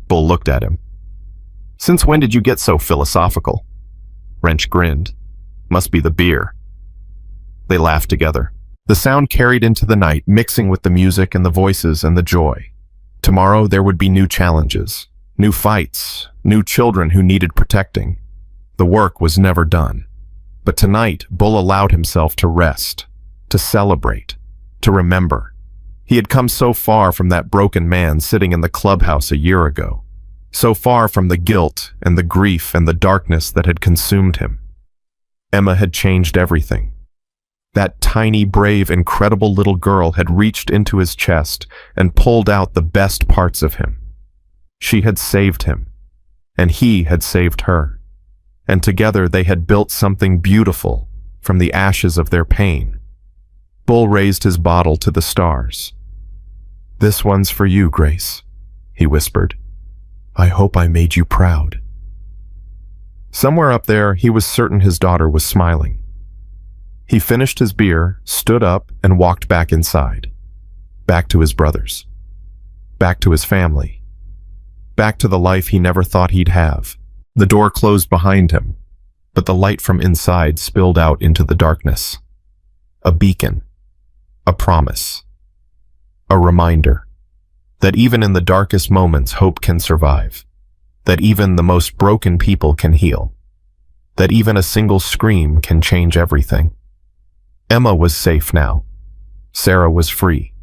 Bull looked at him. Since when did you get so philosophical? Wrench grinned. Must be the beer. They laughed together. The sound carried into the night, mixing with the music and the voices and the joy. Tomorrow there would be new challenges, new fights, new children who needed protecting. The work was never done. But tonight, Bull allowed himself to rest, to celebrate, to remember. He had come so far from that broken man sitting in the clubhouse a year ago, so far from the guilt and the grief and the darkness that had consumed him. Emma had changed everything. That tiny, brave, incredible little girl had reached into his chest and pulled out the best parts of him. She had saved him, and he had saved her. And together they had built something beautiful from the ashes of their pain. Bull raised his bottle to the stars. "This one's for you, Grace," he whispered. "I hope I made you proud." Somewhere up there, he was certain his daughter was smiling. He finished his beer, stood up, and walked back inside. Back to his brothers. Back to his family. Back to the life he never thought he'd have. The door closed behind him, but the light from inside spilled out into the darkness. A beacon. A promise. A reminder that even in the darkest moments hope can survive. That even the most broken people can heal. That even a single scream can change everything. Emma was safe now. Sarah was free.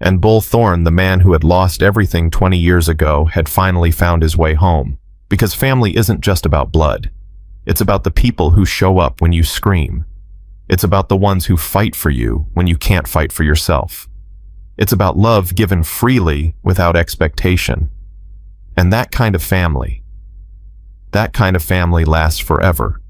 And Bull Thorne, the man who had lost everything 20 years ago, had finally found his way home. Because family isn't just about blood. It's about the people who show up when you scream. It's about the ones who fight for you when you can't fight for yourself. It's about love given freely without expectation. And that kind of family lasts forever.